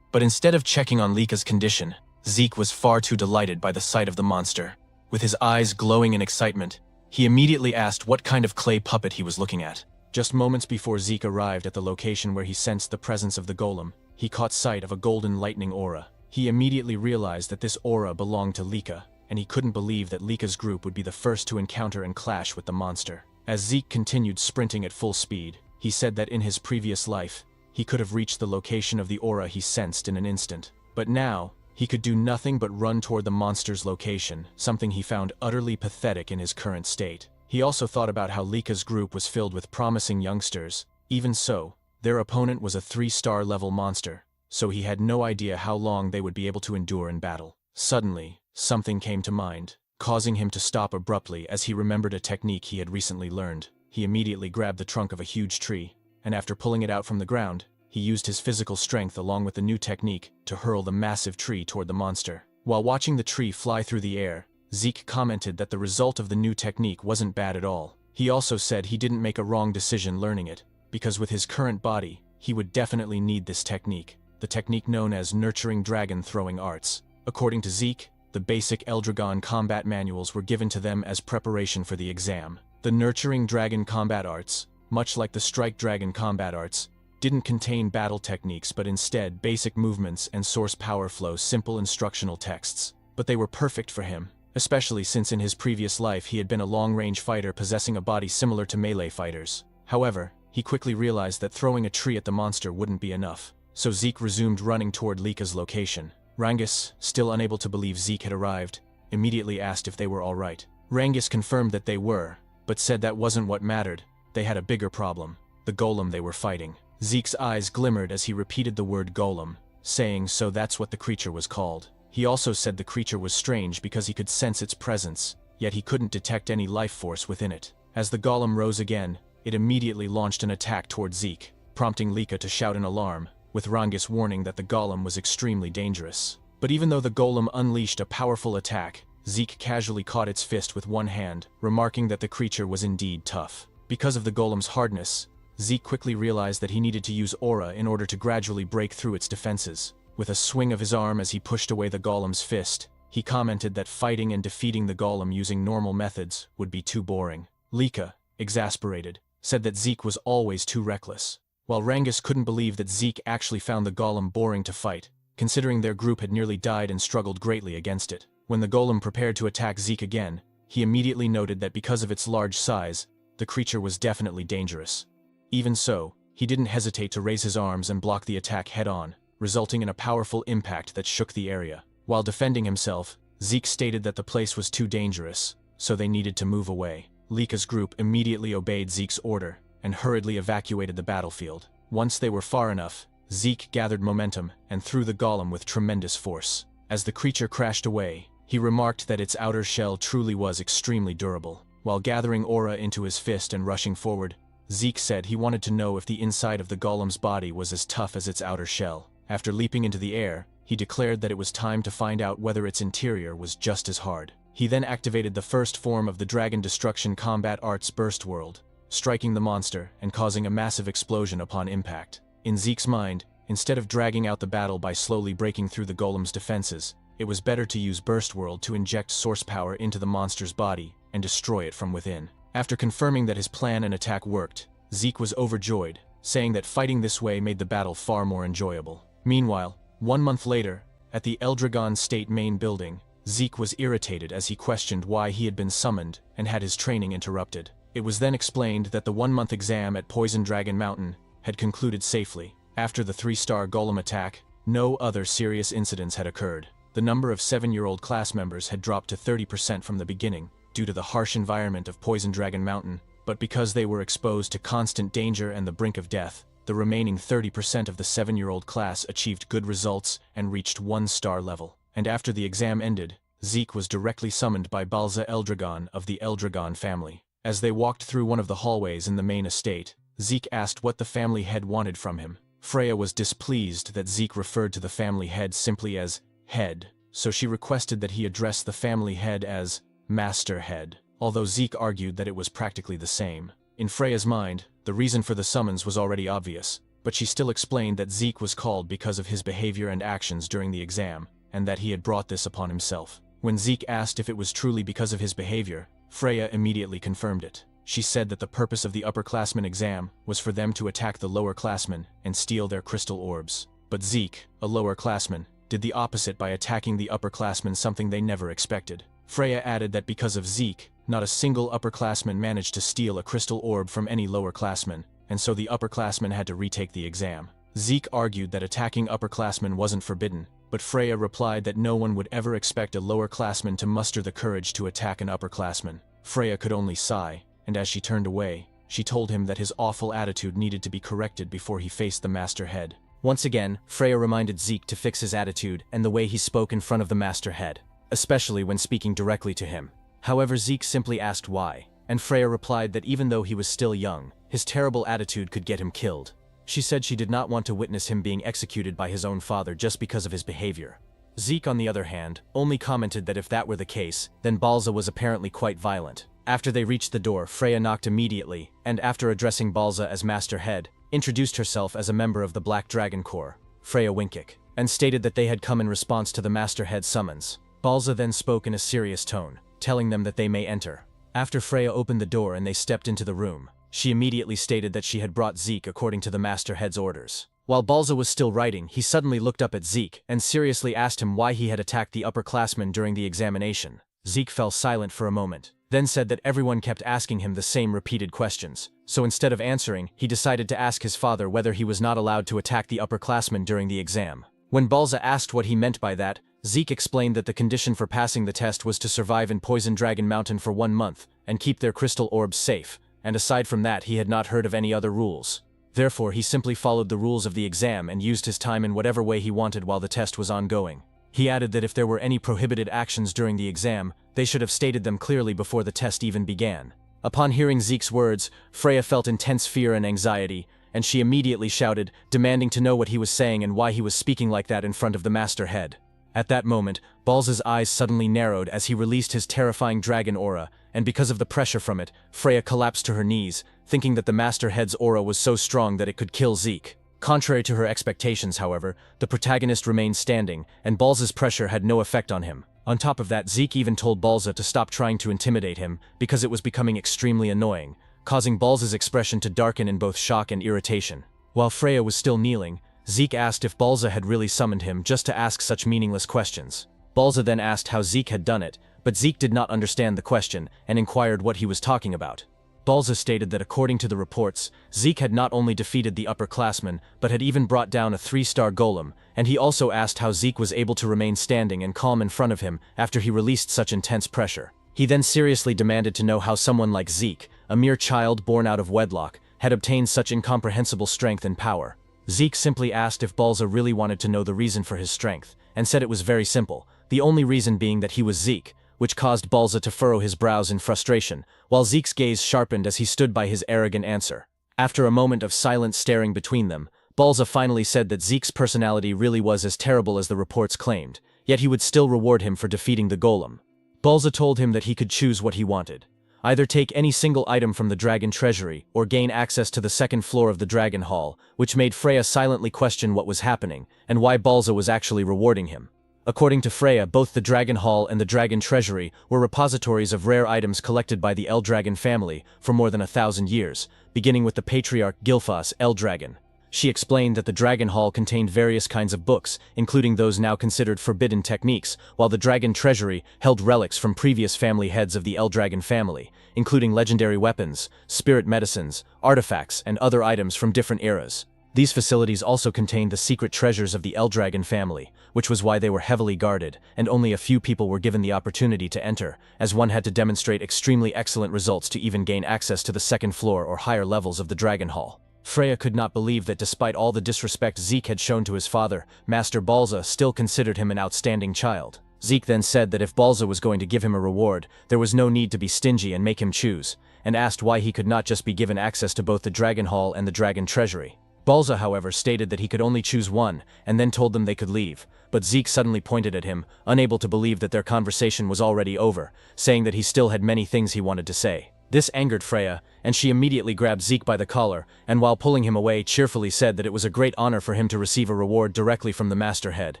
But instead of checking on Leica's condition, Zeke was far too delighted by the sight of the monster. With his eyes glowing in excitement, he immediately asked what kind of clay puppet he was looking at. Just moments before Zeke arrived at the location where he sensed the presence of the golem, he caught sight of a golden lightning aura. He immediately realized that this aura belonged to Leica, and he couldn't believe that Leica's group would be the first to encounter and clash with the monster. As Zeke continued sprinting at full speed, he said that in his previous life, he could have reached the location of the aura he sensed in an instant. But now, he could do nothing but run toward the monster's location, something he found utterly pathetic in his current state. He also thought about how Leica's group was filled with promising youngsters. Even so, their opponent was a 3-star level monster, so he had no idea how long they would be able to endure in battle. Suddenly, something came to mind, causing him to stop abruptly as he remembered a technique he had recently learned. He immediately grabbed the trunk of a huge tree, and after pulling it out from the ground, he used his physical strength along with the new technique to hurl the massive tree toward the monster. While watching the tree fly through the air, Zeke commented that the result of the new technique wasn't bad at all. He also said he didn't make a wrong decision learning it, because with his current body, he would definitely need this technique, the technique known as nurturing dragon throwing arts. According to Zeke, the basic Eldragon combat manuals were given to them as preparation for the exam. The nurturing dragon combat arts, much like the strike dragon combat arts, didn't contain battle techniques but instead basic movements and source power flow simple instructional texts. But they were perfect for him, especially since in his previous life he had been a long-range fighter possessing a body similar to melee fighters. However, he quickly realized that throwing a tree at the monster wouldn't be enough, so Zeke resumed running toward Leica's location. Rangas, still unable to believe Zeke had arrived, immediately asked if they were all right. Rangas confirmed that they were, but said that wasn't what mattered. They had a bigger problem, the golem they were fighting. Zeke's eyes glimmered as he repeated the word golem, saying so that's what the creature was called. He also said the creature was strange because he could sense its presence, yet he couldn't detect any life force within it. As the golem rose again, it immediately launched an attack toward Zeke, prompting Leica to shout an alarm, with Rangas warning that the golem was extremely dangerous. But even though the golem unleashed a powerful attack, Zeke casually caught its fist with one hand, remarking that the creature was indeed tough. Because of the golem's hardness, Zeke quickly realized that he needed to use aura in order to gradually break through its defenses. With a swing of his arm as he pushed away the golem's fist, he commented that fighting and defeating the golem using normal methods would be too boring. Leica, exasperated, said that Zeke was always too reckless, while Rangas couldn't believe that Zeke actually found the golem boring to fight, considering their group had nearly died and struggled greatly against it. When the golem prepared to attack Zeke again, he immediately noted that because of its large size, the creature was definitely dangerous. Even so, he didn't hesitate to raise his arms and block the attack head-on, resulting in a powerful impact that shook the area. While defending himself, Zeke stated that the place was too dangerous, so they needed to move away. Leica's group immediately obeyed Zeke's order and hurriedly evacuated the battlefield. Once they were far enough, Zeke gathered momentum and threw the golem with tremendous force. As the creature crashed away, he remarked that its outer shell truly was extremely durable. While gathering aura into his fist and rushing forward, Zeke said he wanted to know if the inside of the golem's body was as tough as its outer shell. After leaping into the air, he declared that it was time to find out whether its interior was just as hard. He then activated the first form of the Dragon Destruction Combat Arts Burst World, striking the monster and causing a massive explosion upon impact. In Zeke's mind, instead of dragging out the battle by slowly breaking through the golem's defenses, it was better to use Burst World to inject source power into the monster's body and destroy it from within. After confirming that his plan and attack worked, Zeke was overjoyed, saying that fighting this way made the battle far more enjoyable. Meanwhile, 1 month later, at the Eldragon State main building, Zeke was irritated as he questioned why he had been summoned and had his training interrupted. It was then explained that the 1-month exam at Poison Dragon Mountain had concluded safely. After the 3-star golem attack, no other serious incidents had occurred. The number of 7-year-old class members had dropped to 30% from the beginning, due to the harsh environment of Poison Dragon Mountain, but because they were exposed to constant danger and the brink of death, the remaining 30% of the 7-year-old class achieved good results and reached 1-star level. And after the exam ended, Zeke was directly summoned by Balza Eldragon of the Eldragon family. As they walked through one of the hallways in the main estate, Zeke asked what the family head wanted from him. Freya was displeased that Zeke referred to the family head simply as head, so she requested that he address the family head as master head, although Zeke argued that it was practically the same. In Freya's mind, the reason for the summons was already obvious, but she still explained that Zeke was called because of his behavior and actions during the exam, and that he had brought this upon himself. When Zeke asked if it was truly because of his behavior, Freya immediately confirmed it. She said that the purpose of the upperclassmen exam was for them to attack the lowerclassmen and steal their crystal orbs. But Zeke, a lowerclassman, did the opposite by attacking the upperclassmen, something they never expected. Freya added that because of Zeke, not a single upperclassman managed to steal a crystal orb from any lowerclassman, and so the upperclassmen had to retake the exam. Zeke argued that attacking upperclassmen wasn't forbidden, but Freya replied that no one would ever expect a lowerclassman to muster the courage to attack an upperclassman. Freya could only sigh, and as she turned away, she told him that his awful attitude needed to be corrected before he faced the master head. Once again, Freya reminded Zeke to fix his attitude and the way he spoke in front of the master head, especially when speaking directly to him. However, Zeke simply asked why, and Freya replied that even though he was still young, his terrible attitude could get him killed. She said she did not want to witness him being executed by his own father just because of his behavior. Zeke, on the other hand, only commented that if that were the case, then Balza was apparently quite violent. After they reached the door, Freya knocked immediately, and after addressing Balza as Master Head, introduced herself as a member of the Black Dragon Corps, Freya Winkik, and stated that they had come in response to the Master Head's summons. Balza then spoke in a serious tone, telling them that they may enter. After Freya opened the door and they stepped into the room, she immediately stated that she had brought Zeke according to the Master Head's orders. While Balza was still writing, he suddenly looked up at Zeke and seriously asked him why he had attacked the upperclassmen during the examination. Zeke fell silent for a moment, then said that everyone kept asking him the same repeated questions, so instead of answering, he decided to ask his father whether he was not allowed to attack the upperclassmen during the exam. When Balza asked what he meant by that, Zeke explained that the condition for passing the test was to survive in Poison Dragon Mountain for 1 month and keep their crystal orbs safe, and aside from that he had not heard of any other rules. Therefore, he simply followed the rules of the exam and used his time in whatever way he wanted while the test was ongoing. He added that if there were any prohibited actions during the exam, they should have stated them clearly before the test even began. Upon hearing Zeke's words, Freya felt intense fear and anxiety, and she immediately shouted, demanding to know what he was saying and why he was speaking like that in front of the Master Head. At that moment, Balza's eyes suddenly narrowed as he released his terrifying dragon aura, and because of the pressure from it, Freya collapsed to her knees, thinking that the Master Head's aura was so strong that it could kill Zeke. Contrary to her expectations, however, the protagonist remained standing, and Balza's pressure had no effect on him. On top of that, Zeke even told Balza to stop trying to intimidate him, because it was becoming extremely annoying, causing Balza's expression to darken in both shock and irritation. While Freya was still kneeling, Zeke asked if Balza had really summoned him just to ask such meaningless questions. Balza then asked how Zeke had done it, but Zeke did not understand the question and inquired what he was talking about. Balza stated that according to the reports, Zeke had not only defeated the upperclassmen, but had even brought down a 3-star golem, and he also asked how Zeke was able to remain standing and calm in front of him after he released such intense pressure. He then seriously demanded to know how someone like Zeke, a mere child born out of wedlock, had obtained such incomprehensible strength and power. Zeke simply asked if Balza really wanted to know the reason for his strength, and said it was very simple, the only reason being that he was Zeke, which caused Balza to furrow his brows in frustration, while Zeke's gaze sharpened as he stood by his arrogant answer. After a moment of silent staring between them, Balza finally said that Zeke's personality really was as terrible as the reports claimed, yet he would still reward him for defeating the golem. Balza told him that he could choose what he wanted. Either take any single item from the dragon treasury, or gain access to the 2nd floor of the dragon hall, which made Freya silently question what was happening, and why Balza was actually rewarding him. According to Freya, both the Dragon Hall and the Dragon Treasury were repositories of rare items collected by the Eldragon family for more than 1,000 years, beginning with the patriarch Gilfas Eldragon. She explained that the Dragon Hall contained various kinds of books, including those now considered forbidden techniques, while the Dragon Treasury held relics from previous family heads of the Eldragon family, including legendary weapons, spirit medicines, artifacts, and other items from different eras. These facilities also contained the secret treasures of the Eldragon family, which was why they were heavily guarded, and only a few people were given the opportunity to enter, as one had to demonstrate extremely excellent results to even gain access to the 2nd floor or higher levels of the Dragon Hall. Freya could not believe that despite all the disrespect Zeke had shown to his father, Master Balza still considered him an outstanding child. Zeke then said that if Balza was going to give him a reward, there was no need to be stingy and make him choose, and asked why he could not just be given access to both the Dragon Hall and the Dragon Treasury. Balza, however, stated that he could only choose one, and then told them they could leave, but Zeke suddenly pointed at him, unable to believe that their conversation was already over, saying that he still had many things he wanted to say. This angered Freya, and she immediately grabbed Zeke by the collar, and while pulling him away cheerfully said that it was a great honor for him to receive a reward directly from the Master Head,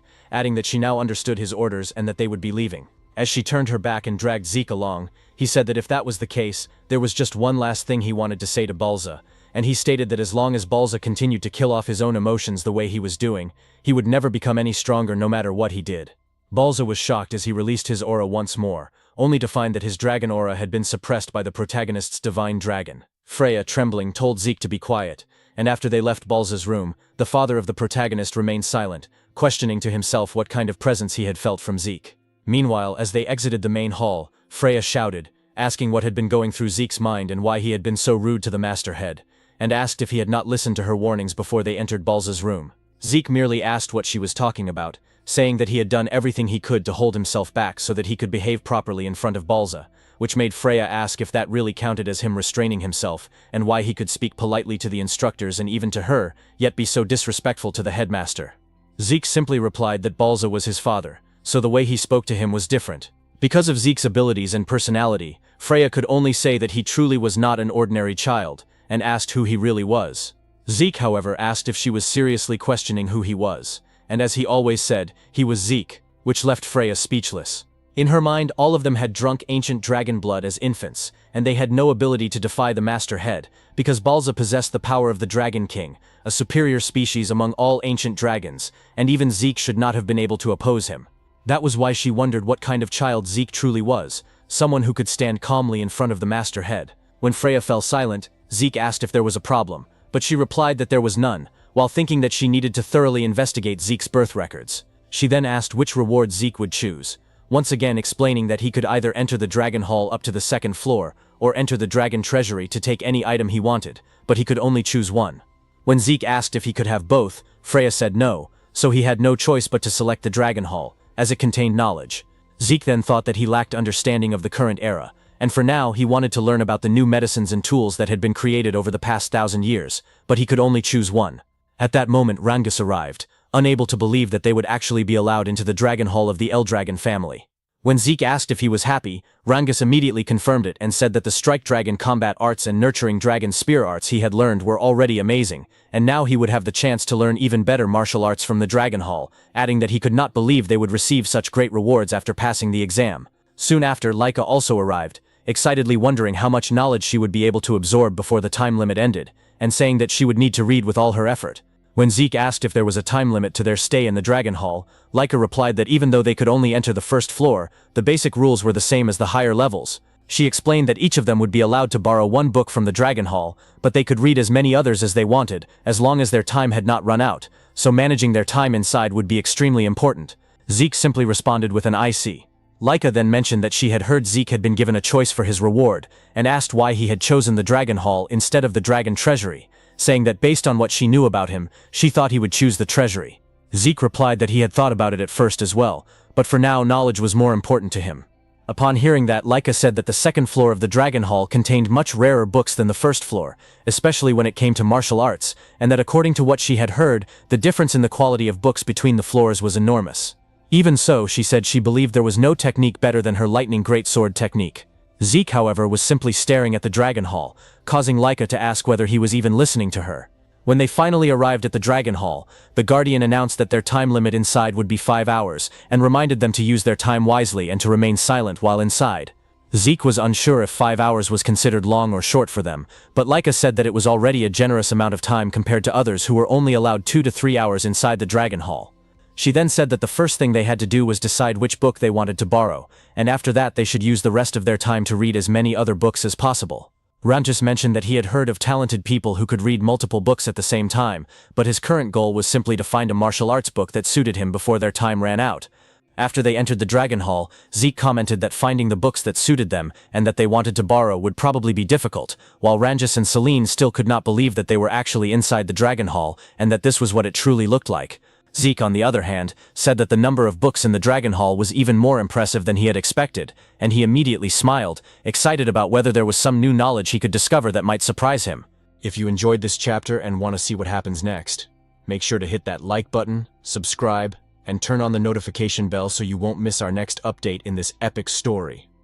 adding that she now understood his orders and that they would be leaving. As she turned her back and dragged Zeke along, he said that if that was the case, there was just one last thing he wanted to say to Balza, and he stated that as long as Balza continued to kill off his own emotions the way he was doing, he would never become any stronger no matter what he did. Balza was shocked as he released his aura once more, only to find that his dragon aura had been suppressed by the protagonist's divine dragon. Freya, trembling, told Zeke to be quiet, and after they left Balza's room, the father of the protagonist remained silent, questioning to himself what kind of presence he had felt from Zeke. Meanwhile, as they exited the main hall, Freya shouted, asking what had been going through Zeke's mind and why he had been so rude to the Master Head, and asked if he had not listened to her warnings before they entered Balza's room. Zeke merely asked what she was talking about, saying that he had done everything he could to hold himself back so that he could behave properly in front of Balza, which made Freya ask if that really counted as him restraining himself, and why he could speak politely to the instructors and even to her, yet be so disrespectful to the headmaster. Zeke simply replied that Balza was his father, so the way he spoke to him was different. Because of Zeke's abilities and personality, Freya could only say that he truly was not an ordinary child, and asked who he really was. Zeke, however, asked if she was seriously questioning who he was, and as he always said, he was Zeke, which left Freya speechless. In her mind, all of them had drunk ancient dragon blood as infants, and they had no ability to defy the Master Head, because Balza possessed the power of the Dragon King, a superior species among all ancient dragons, and even Zeke should not have been able to oppose him. That was why she wondered what kind of child Zeke truly was, someone who could stand calmly in front of the Master Head. When Freya fell silent, Zeke asked if there was a problem, but she replied that there was none, while thinking that she needed to thoroughly investigate Zeke's birth records. She then asked which reward Zeke would choose, once again explaining that he could either enter the Dragon Hall up to the second floor, or enter the Dragon Treasury to take any item he wanted, but he could only choose one. When Zeke asked if he could have both, Freya said no, so he had no choice but to select the Dragon Hall, as it contained knowledge. Zeke then thought that he lacked understanding of the current era, and for now he wanted to learn about the new medicines and tools that had been created over the past 1,000 years, but he could only choose one. At that moment Rangus arrived, unable to believe that they would actually be allowed into the Dragon Hall of the Eldragon family. When Zeke asked if he was happy, Rangus immediately confirmed it and said that the Strike Dragon combat arts and Nurturing Dragon spear arts he had learned were already amazing, and now he would have the chance to learn even better martial arts from the Dragon Hall, adding that he could not believe they would receive such great rewards after passing the exam. Soon after, Leica also arrived, excitedly wondering how much knowledge she would be able to absorb before the time limit ended, and saying that she would need to read with all her effort. When Zeke asked if there was a time limit to their stay in the Dragon Hall, Leica replied that even though they could only enter the first floor, the basic rules were the same as the higher levels. She explained that each of them would be allowed to borrow one book from the Dragon Hall, but they could read as many others as they wanted, as long as their time had not run out, so managing their time inside would be extremely important. Zeke simply responded with an "I see." Leica then mentioned that she had heard Zeke had been given a choice for his reward, and asked why he had chosen the Dragon Hall instead of the Dragon Treasury, saying that based on what she knew about him, she thought he would choose the Treasury. Zeke replied that he had thought about it at first as well, but for now knowledge was more important to him. Upon hearing that, Leica said that the second floor of the Dragon Hall contained much rarer books than the first floor, especially when it came to martial arts, and that according to what she had heard, the difference in the quality of books between the floors was enormous. Even so, she said she believed there was no technique better than her lightning greatsword technique. Zeke, however, was simply staring at the Dragon Hall, causing Leica to ask whether he was even listening to her. When they finally arrived at the Dragon Hall, the Guardian announced that their time limit inside would be 5 hours, and reminded them to use their time wisely and to remain silent while inside. Zeke was unsure if 5 hours was considered long or short for them, but Leica said that it was already a generous amount of time compared to others who were only allowed 2 to 3 hours inside the Dragon Hall. She then said that the first thing they had to do was decide which book they wanted to borrow, and after that they should use the rest of their time to read as many other books as possible. Rangus mentioned that he had heard of talented people who could read multiple books at the same time, but his current goal was simply to find a martial arts book that suited him before their time ran out. After they entered the Dragon Hall, Zeke commented that finding the books that suited them and that they wanted to borrow would probably be difficult, while Rangus and Celine still could not believe that they were actually inside the Dragon Hall and that this was what it truly looked like. Zeke, on the other hand, said that the number of books in the Dragon Hall was even more impressive than he had expected, and he immediately smiled, excited about whether there was some new knowledge he could discover that might surprise him. If you enjoyed this chapter and want to see what happens next, make sure to hit that like button, subscribe, and turn on the notification bell so you won't miss our next update in this epic story.